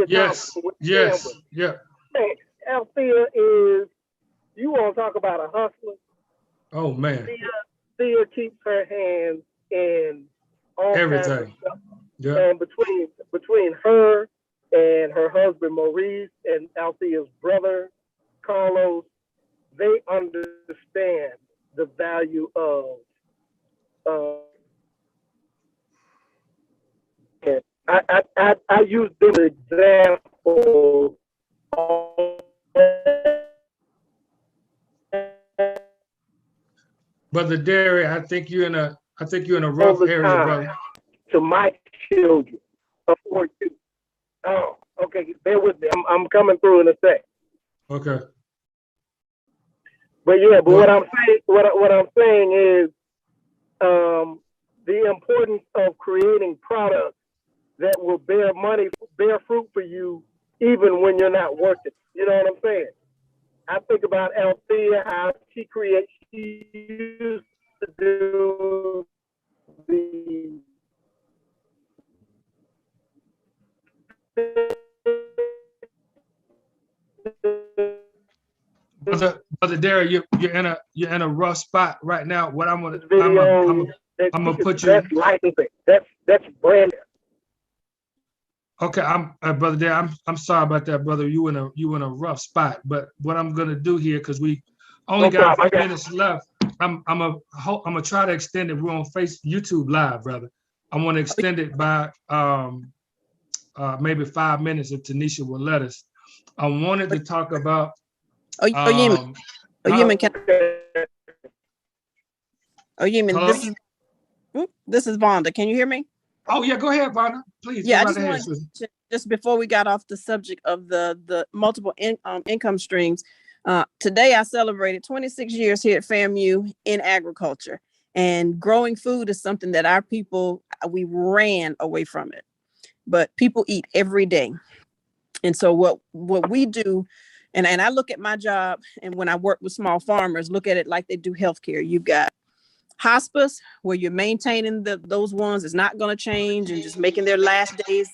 Yes. Thompson. Yes. Yeah. Hey, Althea is, you want to talk about a hustler? Oh man. Thea keeps her hands in all kinds of Everything. stuff. Yeah. And between her and her husband Maurice and Althea's brother Carlos, they understand the value of I use this example Brother Derry, I think you're in a all rough the area, time brother. to my children. Oh, okay. Bear with me. I'm coming through in a sec. Okay. But yeah, but Well, what I'm saying is the importance of creating products that will bear fruit for you even when you're not working. You know what I'm saying? I think about Althea, how she used to do the Brother Derek, you're in a rough spot right now. What I'm gonna videos that I'm you gonna can, put you. that's licensing. That's brand. Okay, I'm Brother Derek. I'm sorry about that, brother. You in a rough spot. But what I'm gonna do here, because we only got a few minutes left. I'm gonna try to extend it. We're on YouTube Live, brother. I want to extend it by maybe 5 minutes if Tanisha will let us. I wanted to talk about. Yemen, Hello? this is Vonda. Can you hear me? Oh yeah, go ahead, Vonda. Please. Yeah, I right just ahead, wanted to, just before we got off the subject of the multiple income streams, today I celebrated 26 years here at FAMU in agriculture, and growing food is something that our people, we ran away from it, but people eat every day. And so what we do, and I look at my job, and when I work with small farmers, look at it like they do healthcare. You've got hospice, where you're maintaining those ones, is not going to change, and just making their last days,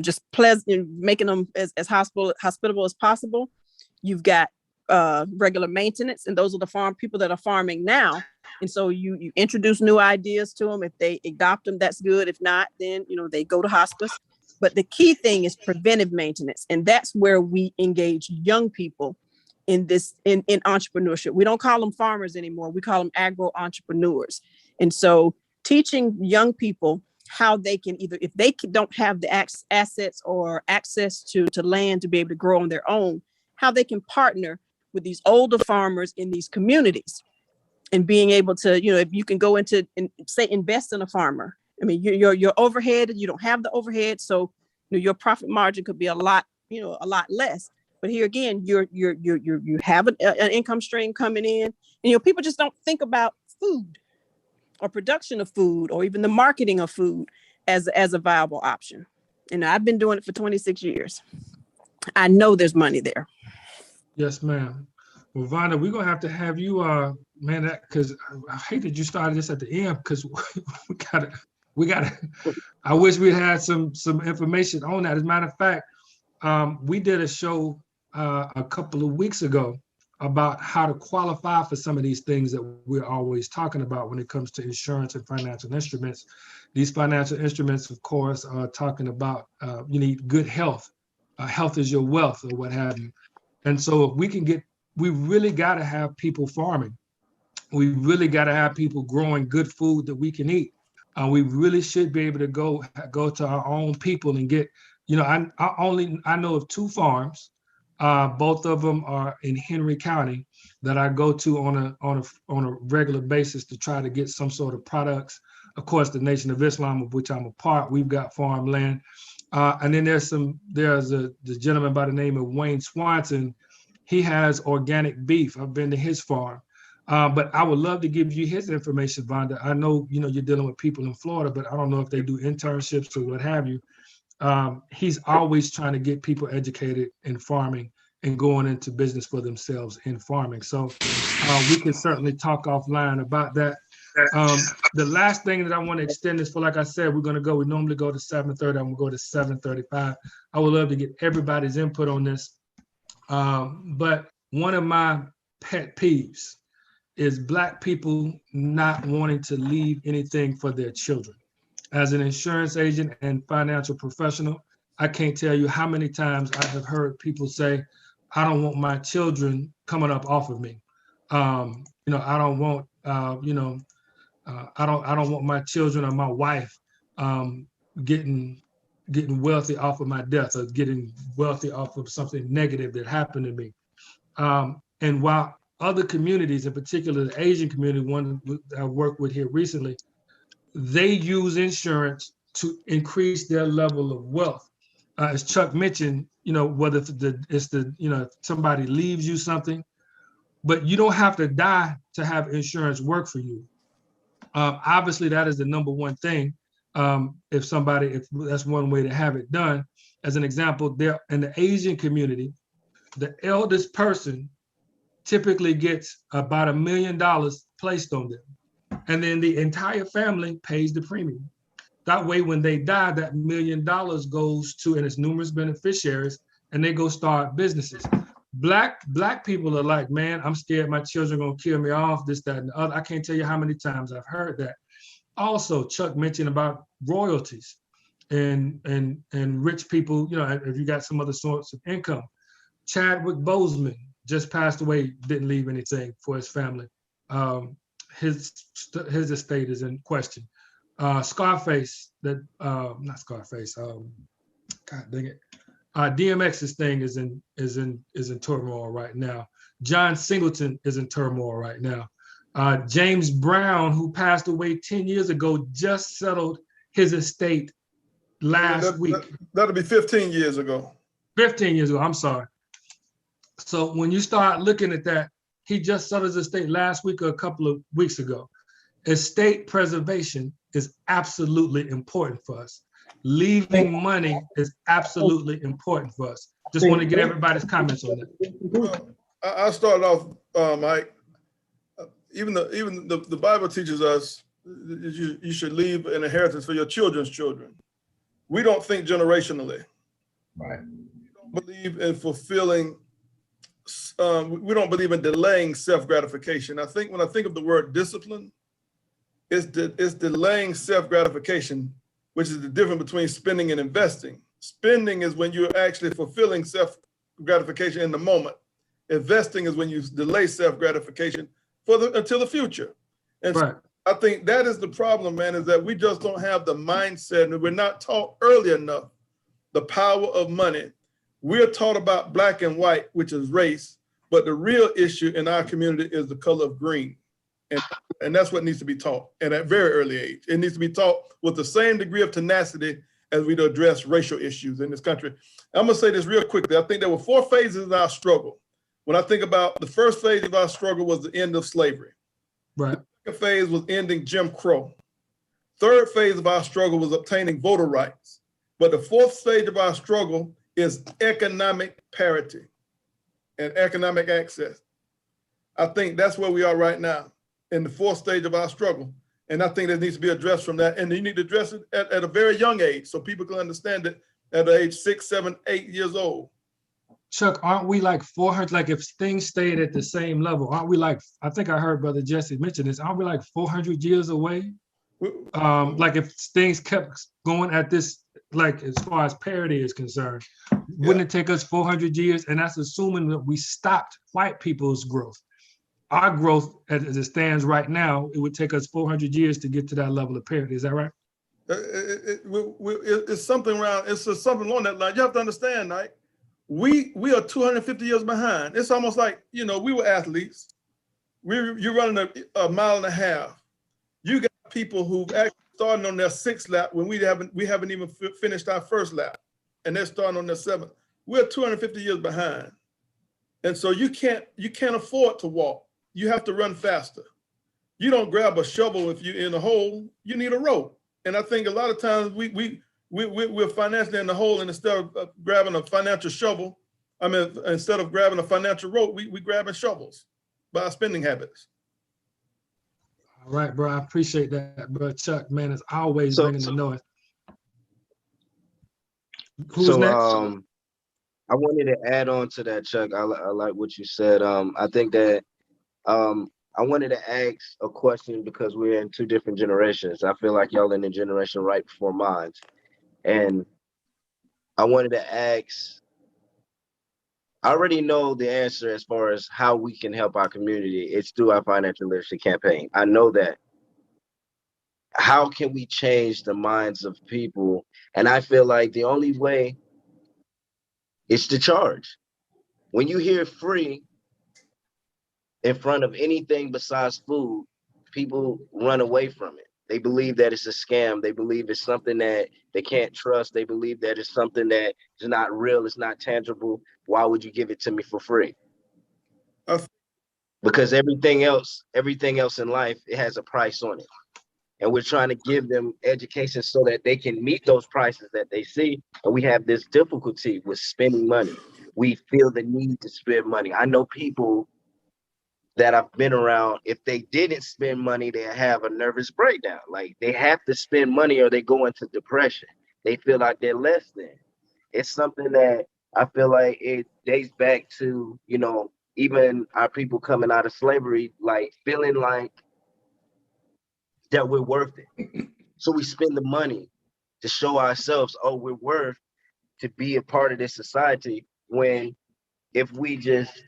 just pleasant, making them as hospitable as possible. You've got regular maintenance, and those are the people that are farming now. And so you introduce new ideas to them. If they adopt them, that's good. If not, then they go to hospice. But the key thing is preventive maintenance. And that's where we engage young people in entrepreneurship. We don't call them farmers anymore. We call them agro entrepreneurs. And so teaching young people how they can, either if they don't have the assets or access to land to be able to grow on their own, how they can partner with these older farmers in these communities, and being able to, if you can go into and say invest in a farmer. I mean, your overhead, you don't have the overhead, so your profit margin could be a lot less. But here again, you have an income stream coming in, and people just don't think about food or production of food or even the marketing of food as a viable option. And I've been doing it for 26 years. I know there's money there. Yes, ma'am. Well, Vonda, we're gonna have to have you, man, because I hate that you started this at the end, because we gotta. I wish we'd had some information on that. As a matter of fact, we did a show a couple of weeks ago about how to qualify for some of these things that we're always talking about when it comes to insurance and financial instruments. These financial instruments, of course, are talking about you need good health. Health is your wealth, or what have you. And so if we really got to have people farming. We really got to have people growing good food that we can eat. We really should be able to go to our own people and get, I know of 2 farms. Both of them are in Henry County that I go to on a regular basis to try to get some sort of products. Of course, the Nation of Islam, of which I'm a part, we've got farmland. And then there's the gentleman by the name of Wayne Swanson. He has organic beef. I've been to his farm. But I would love to give you his information, Vonda. I know, you're dealing with people in Florida, but I don't know if they do internships or what have you. He's always trying to get people educated in farming and going into business for themselves in farming. So we can certainly talk offline about that. The last thing that I want to extend this for, like I said, we normally go to 7:30. I'm gonna go to 7:35. I would love to get everybody's input on this. But one of my pet peeves is Black people not wanting to leave anything for their children. As an insurance agent and financial professional, I can't tell you how many times I have heard people say, I don't want my children coming up off of me. I don't want, I don't want my children or my wife getting wealthy off of my death, or getting wealthy off of something negative that happened to me. And while other communities, in particular the Asian community, one I worked with here recently, they use insurance to increase their level of wealth. As Chuck mentioned, whether it's somebody leaves you something, but you don't have to die to have insurance work for you. Obviously, that is the number one thing. if that's one way to have it done. As an example, there in the Asian community, the eldest person typically gets about $1 million placed on them. And then the entire family pays the premium. That way, when they die, that $1 million goes to, and its numerous beneficiaries, and they go start businesses. Black people are like, man, I'm scared my children are gonna kill me off, this, that, and the other. I can't tell you how many times I've heard that. Also, Chuck mentioned about royalties and rich people, you know, if you got some other sorts of income. Chadwick Boseman just passed away, didn't leave anything for his family. His estate is in question. Scarface, not Scarface. God dang it. DMX's thing is in turmoil right now. John Singleton is in turmoil right now. James Brown, who passed away 10 years ago, just settled his estate last week. That'll be 15 years ago. 15 years ago, I'm sorry. So when you start looking at that, he just settled his estate last week or a couple of weeks ago. Estate preservation is absolutely important for us. Leaving money is absolutely important for us. Just want to get everybody's comments on that. I started off, Mike. Even the Bible teaches us you should leave an inheritance for your children's children. We don't think generationally. Right. We don't believe in fulfilling. We don't believe in delaying self-gratification. I think when I think of the word discipline, it's delaying self-gratification, which is the difference between spending and investing. Spending is when you're actually fulfilling self-gratification in the moment. Investing is when you delay self-gratification until the future. And right. So I think that is the problem, man, is that we just don't have the mindset, and we're not taught early enough the power of money. We're taught about black and white, which is race, but the real issue in our community is the color of green. And that's what needs to be taught at a very early age. It needs to be taught with the same degree of tenacity as we address racial issues in this country. I'm gonna say this real quickly. I think there were 4 phases in our struggle. When I think about the first phase of our struggle was the end of slavery. Right. The second phase was ending Jim Crow. Third phase of our struggle was obtaining voter rights. But the fourth stage of our struggle is economic parity and economic access. I think that's where we are right now in the fourth stage of our struggle. And I think that needs to be addressed from that. And you need to address it at a very young age so people can understand it at age 6, 7, 8 years old. Chuck, aren't we like 400, like if things stayed at the same level, aren't we like, I think I heard Brother Jesse mention this, aren't we like 400 years away? Like if things kept going at this, like as far as parity is concerned, wouldn't it take us 400 years? And that's assuming that we stopped white people's growth. Our growth as it stands right now, it would take us 400 years to get to that level of parity. Is that right? It's something around, it's something along that line. You have to understand, like, we are 250 years behind. It's almost like, you know, we were athletes. You're running a mile and a half. You got people who've actually started on their 6th lap when we haven't even finished our 1st lap, and they're starting on their 7th. We're 250 years behind. And so you can't afford to walk. You have to run faster. You don't grab a shovel if you're in a hole, you need a rope. And I think a lot of times we're financially in the hole, and instead of grabbing a financial shovel, instead of grabbing a financial rope, we grabbing shovels by our spending habits. All right, bro, I appreciate that, bro. Chuck, man, it's always bringing the noise. Who's next? I wanted to add on to that, Chuck. I like what you said. I think that I wanted to ask a question because we're in 2 different generations. I feel like y'all in the generation right before mine. And I wanted to ask, I already know the answer as far as how we can help our community. It's through our financial literacy campaign. I know that. How can we change the minds of people? And I feel like the only way is to charge. When you hear free in front of anything besides food, people run away from it. They believe that it's a scam. They believe it's something that they can't trust. They believe that it's something that is not real. It's not tangible. Why would you give it to me for free? Because everything else in life, it has a price on it. and we're trying to give them education so that they can meet those prices that they see. And we have this difficulty with spending money. We feel the need to spend money. I know people that I've been around, if they didn't spend money, they have a nervous breakdown. Like they have to spend money or they go into depression. They feel like they're less than. It's something that I feel like it dates back to, you know, even our people coming out of slavery, like feeling like that we're worth it. So we spend the money to show ourselves, oh, we're worth to be a part of this society, when if we just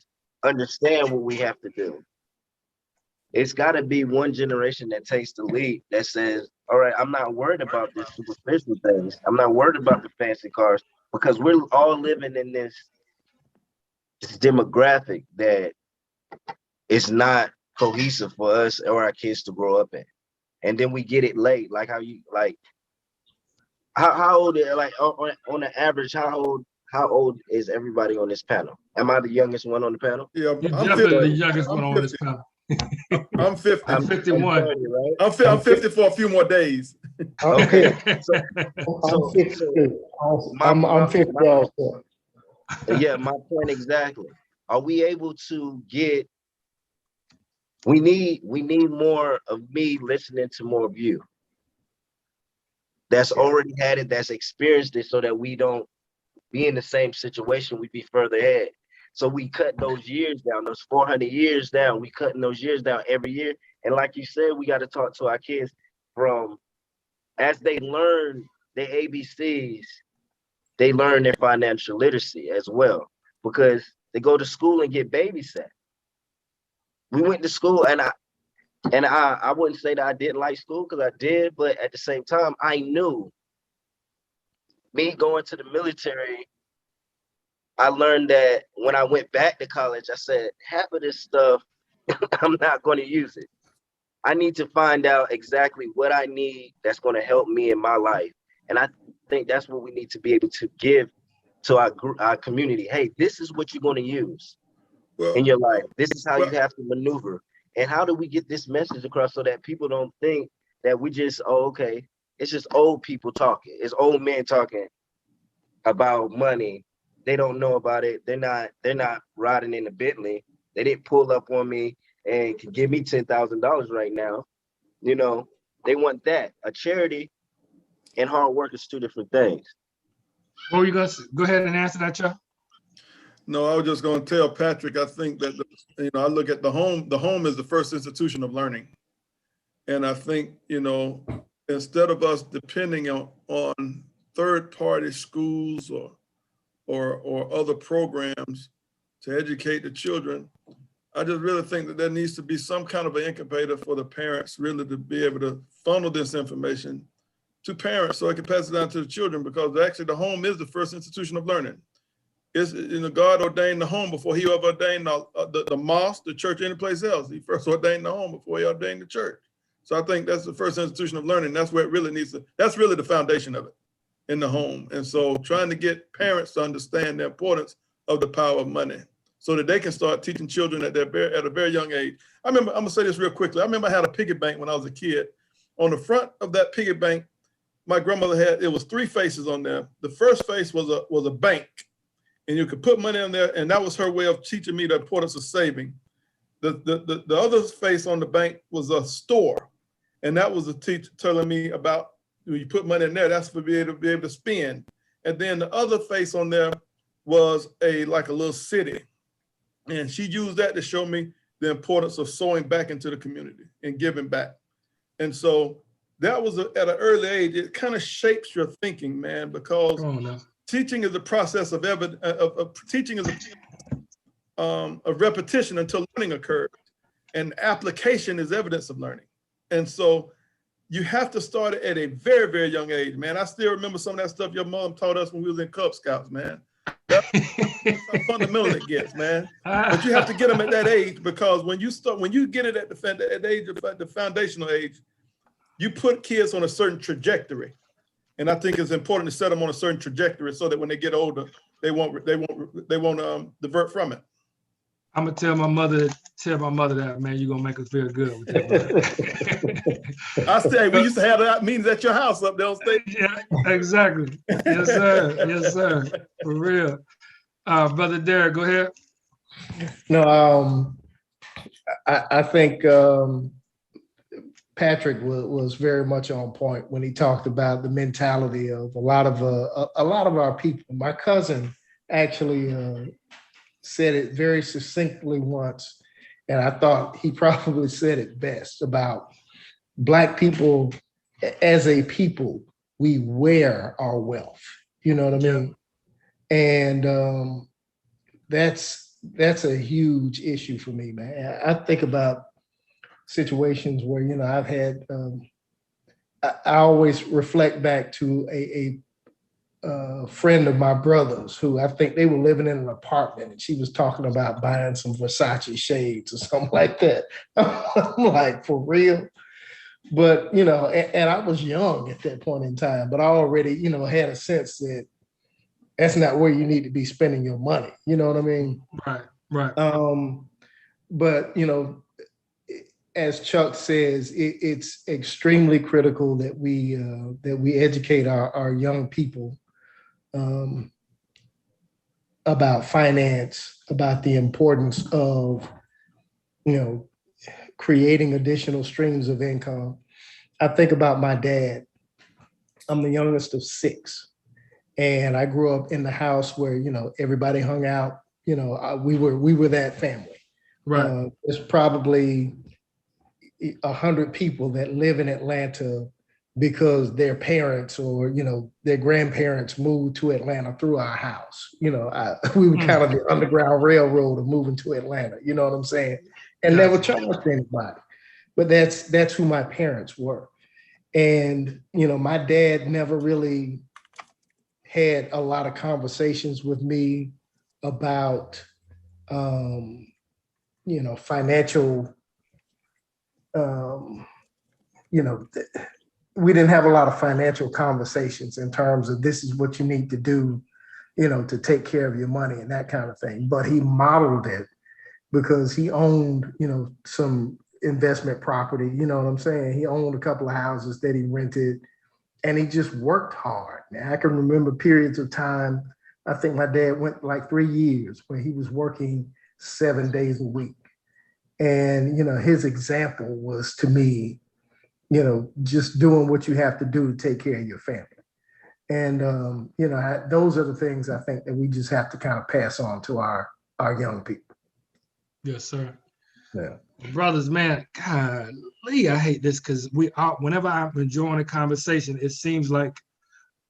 understand what we have to do, it's got to be one generation that takes the lead that says, all right, I'm not worried about this superficial things. I'm not worried about the fancy cars, because we're all living in this demographic that is not cohesive for us or our kids to grow up in. And then we get it late, like how you like how old are, like on the average, how old is everybody on this panel? Am I the youngest one on the panel? Yeah, You're I'm definitely the 50. youngest one I'm on this 50. panel. I'm 50. I'm 51. 30, right? I'm 50 for a few more days. Okay. I'm 52. I'm 50 also. Yeah, my point exactly. Are we able to get? We need more of me listening to more of you. That's already had it, that's experienced it, so that we don't be in the same situation, we be further ahead. So we cut those years down, those 400 years down, we cutting those years down every year. And like you said, we got to talk to our kids from, as they learn their ABCs, they learn their financial literacy as well, because they go to school and get babysat. We went to school, and I wouldn't say that I didn't like school, because I did, but at the same time, I knew, me going to the military, I learned that when I went back to college, I said, half of this stuff, I'm not going to use it. I need to find out exactly what I need that's going to help me in my life. And I think that's what we need to be able to give to our community. Hey, this is what you're going to use in your life. This is how you have to maneuver. And how do we get this message across so that people don't think that we just, oh, okay, it's just old people talking. It's old men talking about money. They don't know about it. They're not riding in a Bentley. They didn't pull up on me and can give me $10,000 right now. You know, they want that. A charity and hard work is two different things. What were you going to go ahead and answer that, Chuck? No, I was just going to tell Patrick, I think that, I look at the home is the first institution of learning. And I think, instead of us depending on third-party schools or other programs to educate the children, I just really think that there needs to be some kind of an incubator for the parents really to be able to funnel this information to parents so I can pass it down to the children, because actually the home is the first institution of learning. It's, God ordained the home before he ever ordained the mosque, the church, any place else. He first ordained the home before he ordained the church. So I think that's the first institution of learning. That's where it really needs to, that's really the foundation of it, in the home. And so trying to get parents to understand the importance of the power of money so that they can start teaching children at a very young age. I remember, I'm gonna say this real quickly. I remember I had a piggy bank when I was a kid. On the front of that piggy bank, my grandmother had, it was 3 faces on there. The first face was a bank, and you could put money in there, and that was her way of teaching me the importance of saving. The other face on the bank was a store, and that was a teacher telling me about, when you put money in there, that's for be able to spend. And then the other face on there was like a little city. And she used that to show me the importance of sowing back into the community and giving back. And so that was at an early age, it kind of shapes your thinking, man, because teaching is a process of teaching is a repetition until learning occurs, and application is evidence of learning. And so you have to start at a very, very young age, man. I still remember some of that stuff your mom taught us when we was in Cub Scouts, man. That's how fundamental it gets, man. But you have to get them at that age, because when you get it at the age of the foundational age, you put kids on a certain trajectory. And I think it's important to set them on a certain trajectory so that when they get older, they won't divert from it. I'm gonna tell my mother that, man, you're gonna make us feel good with that. I say we used to have that meetings at your house up there on stage. Yeah, exactly. Yes, sir. Yes, sir. For real. Brother Derek, go ahead. No, I think Patrick was very much on point when he talked about the mentality of a lot of our people. My cousin actually said it very succinctly once, and I thought he probably said it best about Black people as a people. We wear our wealth. You know what I mean? And that's a huge issue for me, man. I think about situations where, you know, I've had, I always reflect back to a friend of my brother's who I think they were living in an apartment, and she was talking about buying some Versace shades or something like that. I'm like, for real? But, you know, and I was young at that point in time, but I already, you know, had a sense that that's not where you need to be spending your money. You know what I mean? Right. But, you know, as Chuck says, it's extremely critical that we educate our young people about finance, about the importance of, you know, creating additional streams of income. I think about my dad. I'm the youngest of 6, and I grew up in the house where, you know, everybody hung out. You know, we were that family. Right. There's probably 100 people that live in Atlanta because their parents or, you know, their grandparents moved to Atlanta through our house. You know, we were kind of the Underground Railroad of moving to Atlanta. You know what I'm saying? And never charged anybody. But that's who my parents were. And, you know, my dad never really had a lot of conversations with me about, you know, financial, you know, we didn't have a lot of financial conversations in terms of this is what you need to do, you know, to take care of your money and that kind of thing. But he modeled it because he owned, you know, some investment property, you know what I'm saying? He owned a couple of houses that he rented, and he just worked hard. Now, I can remember periods of time, I think my dad went like 3 years where he was working 7 days a week. And, you know, his example was to me, you know, just doing what you have to do to take care of your family. And, you know, those are the things I think that we just have to kind of pass on to our young people. Yes, sir. Yeah. Brothers, man, golly, I hate this because whenever I'm enjoying a conversation, it seems like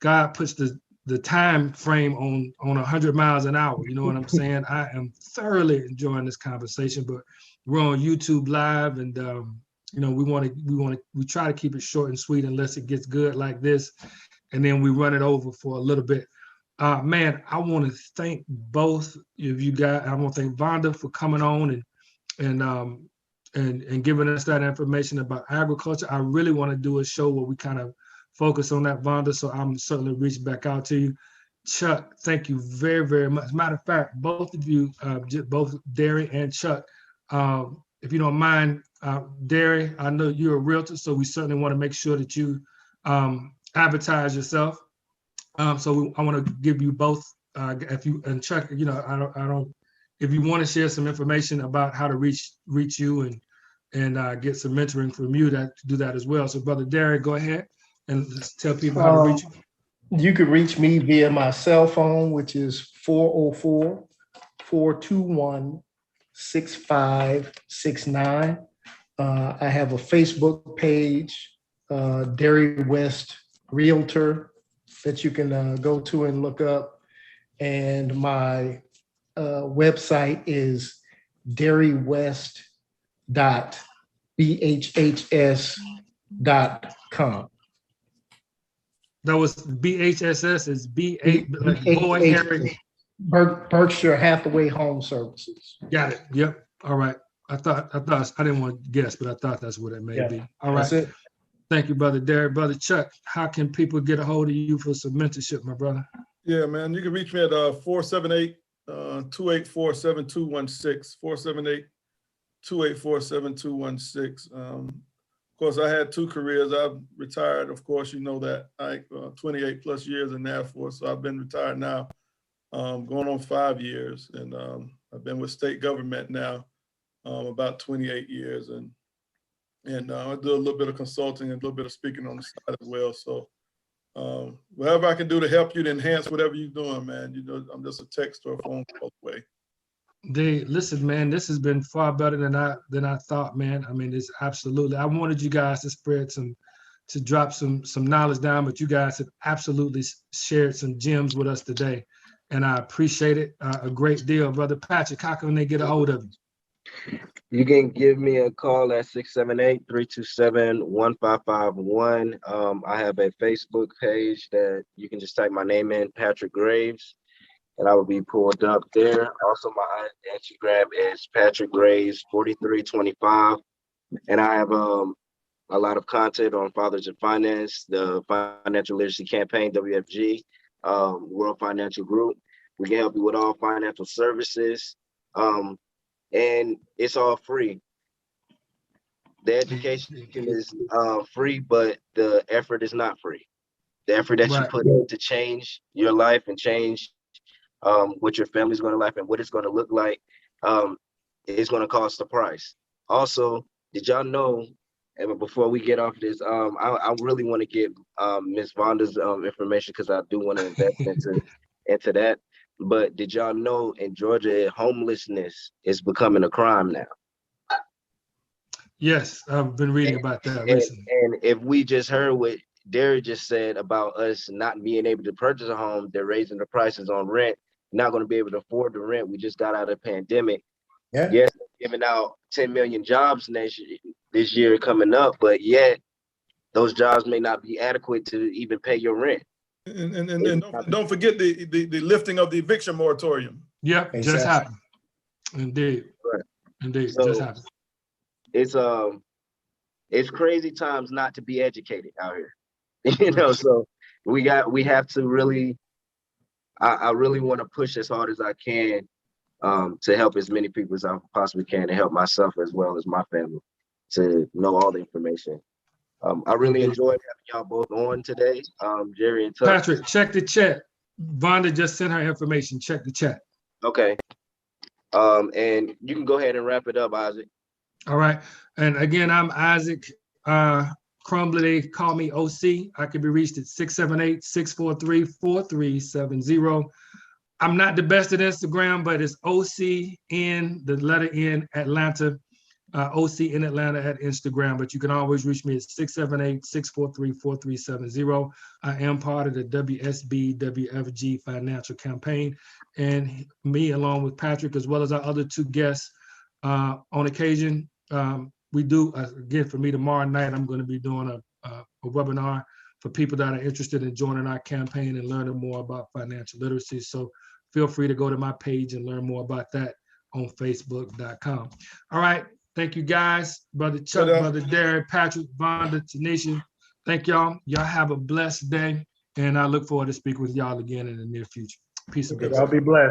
God puts the time frame on 100 miles an hour. You know what I'm saying? I am thoroughly enjoying this conversation, but we're on YouTube Live, and you know, we try to keep it short and sweet unless it gets good like this, and then we run it over for a little bit. Man, I want to thank both of you guys. I want to thank Vonda for coming on and giving us that information about agriculture. I really want to do a show where we kind of focus on that, Vonda, so I'm certainly reaching back out to you. Chuck, thank you very, very much. Matter of fact, both of you, both Derry and Chuck, if you don't mind, Derry, I know you're a realtor, so we certainly want to make sure that you advertise yourself. So I want to give you both, if you, and Chuck, you know, I don't, if you want to share some information about how to reach you and get some mentoring from you, to do that as well. So Brother Derry, go ahead and just tell people how to reach you. You can reach me via my cell phone, which is 404-421-6569. I have a Facebook page, Derry West Realtor, that you can go to and look up. And my website is derrywest.bhhs.com. That was BHSS is B8, like Boy Harry. Berkshire Hathaway Home Services. Got it. Yep. All right. I didn't want to guess, but I thought that's what it may be. All right. That's it. Thank you, Brother Derek. Brother Chuck, how can people get a hold of you for some mentorship, my brother? Yeah, man. You can reach me at 284-7216, 478-284-7216. Of course, I had 2 careers. I've retired, of course, you know that. 28 plus years in the Air Force. So I've been retired now, going on 5 years. And I've been with state government now about 28 years. And I do a little bit of consulting and a little bit of speaking on the side as well. So whatever I can do to help you to enhance whatever you're doing, man, you know, I'm just a text or a phone call away. Listen, man, this has been far better than I thought, man. I mean, it's absolutely, I wanted you guys to spread to drop some knowledge down, but you guys have absolutely shared some gems with us today. And I appreciate it a great deal. Brother Patrick, how can they get a hold of you? You can give me a call at 678-327-1551. I have a Facebook page that you can just type my name in, Patrick Graves, and I will be pulled up there. Also, my Instagram is Patrick Graves 4325, and I have a lot of content on Fathers and Finance, the Financial Literacy Campaign, WFG, World Financial Group. We can help you with all financial services. And it's all free. The education is free, but the effort is not free. The effort that you put in to change your life and change what your family's going to life and what it's going to look like is going to cost a price. Also, did y'all know, and before we get off this, I really want to get Ms. Vonda's information because I do want to invest into that. But did y'all know in Georgia, homelessness is becoming a crime now? Yes, I've been reading about that recently. And if we just heard what Derek just said about us not being able to purchase a home, they're raising the prices on rent, not going to be able to afford the rent. We just got out of the pandemic. Yeah. Yes, giving out 10 million jobs this year coming up, but yet those jobs may not be adequate to even pay your rent. And don't forget the lifting of the eviction moratorium. Yep, Exactly. just happened. Indeed. Right. Indeed, So, just happened. It's crazy times not to be educated out here. You know, so we have to really, I really want to push as hard as I can to help as many people as I possibly can, to help myself as well as my family to know all the information. I really enjoyed having y'all both on today, Jerry and Tuck. Patrick, check the chat. Vonda just sent her information. Check the chat. Okay. And you can go ahead and wrap it up, Isaac. All right. And again, I'm Isaac Crumbly. They call me OC. I can be reached at 678-643-4370. I'm not the best at Instagram, but it's OC in the letter N Atlanta. OC in Atlanta at Instagram, but you can always reach me at 678-643-4370. I am part of the WSB WFG Financial Campaign, and me along with Patrick, as well as our other 2 guests on occasion, we do, again, for me tomorrow night, I'm going to be doing a webinar for people that are interested in joining our campaign and learning more about financial literacy. So feel free to go to my page and learn more about that on facebook.com. All right. Thank you, guys. Brother Chuck, Brother Derek, Patrick, Vonda, Tanisha. Thank y'all. Y'all have a blessed day. And I look forward to speaking with y'all again in the near future. Peace and grace. Y'all be blessed.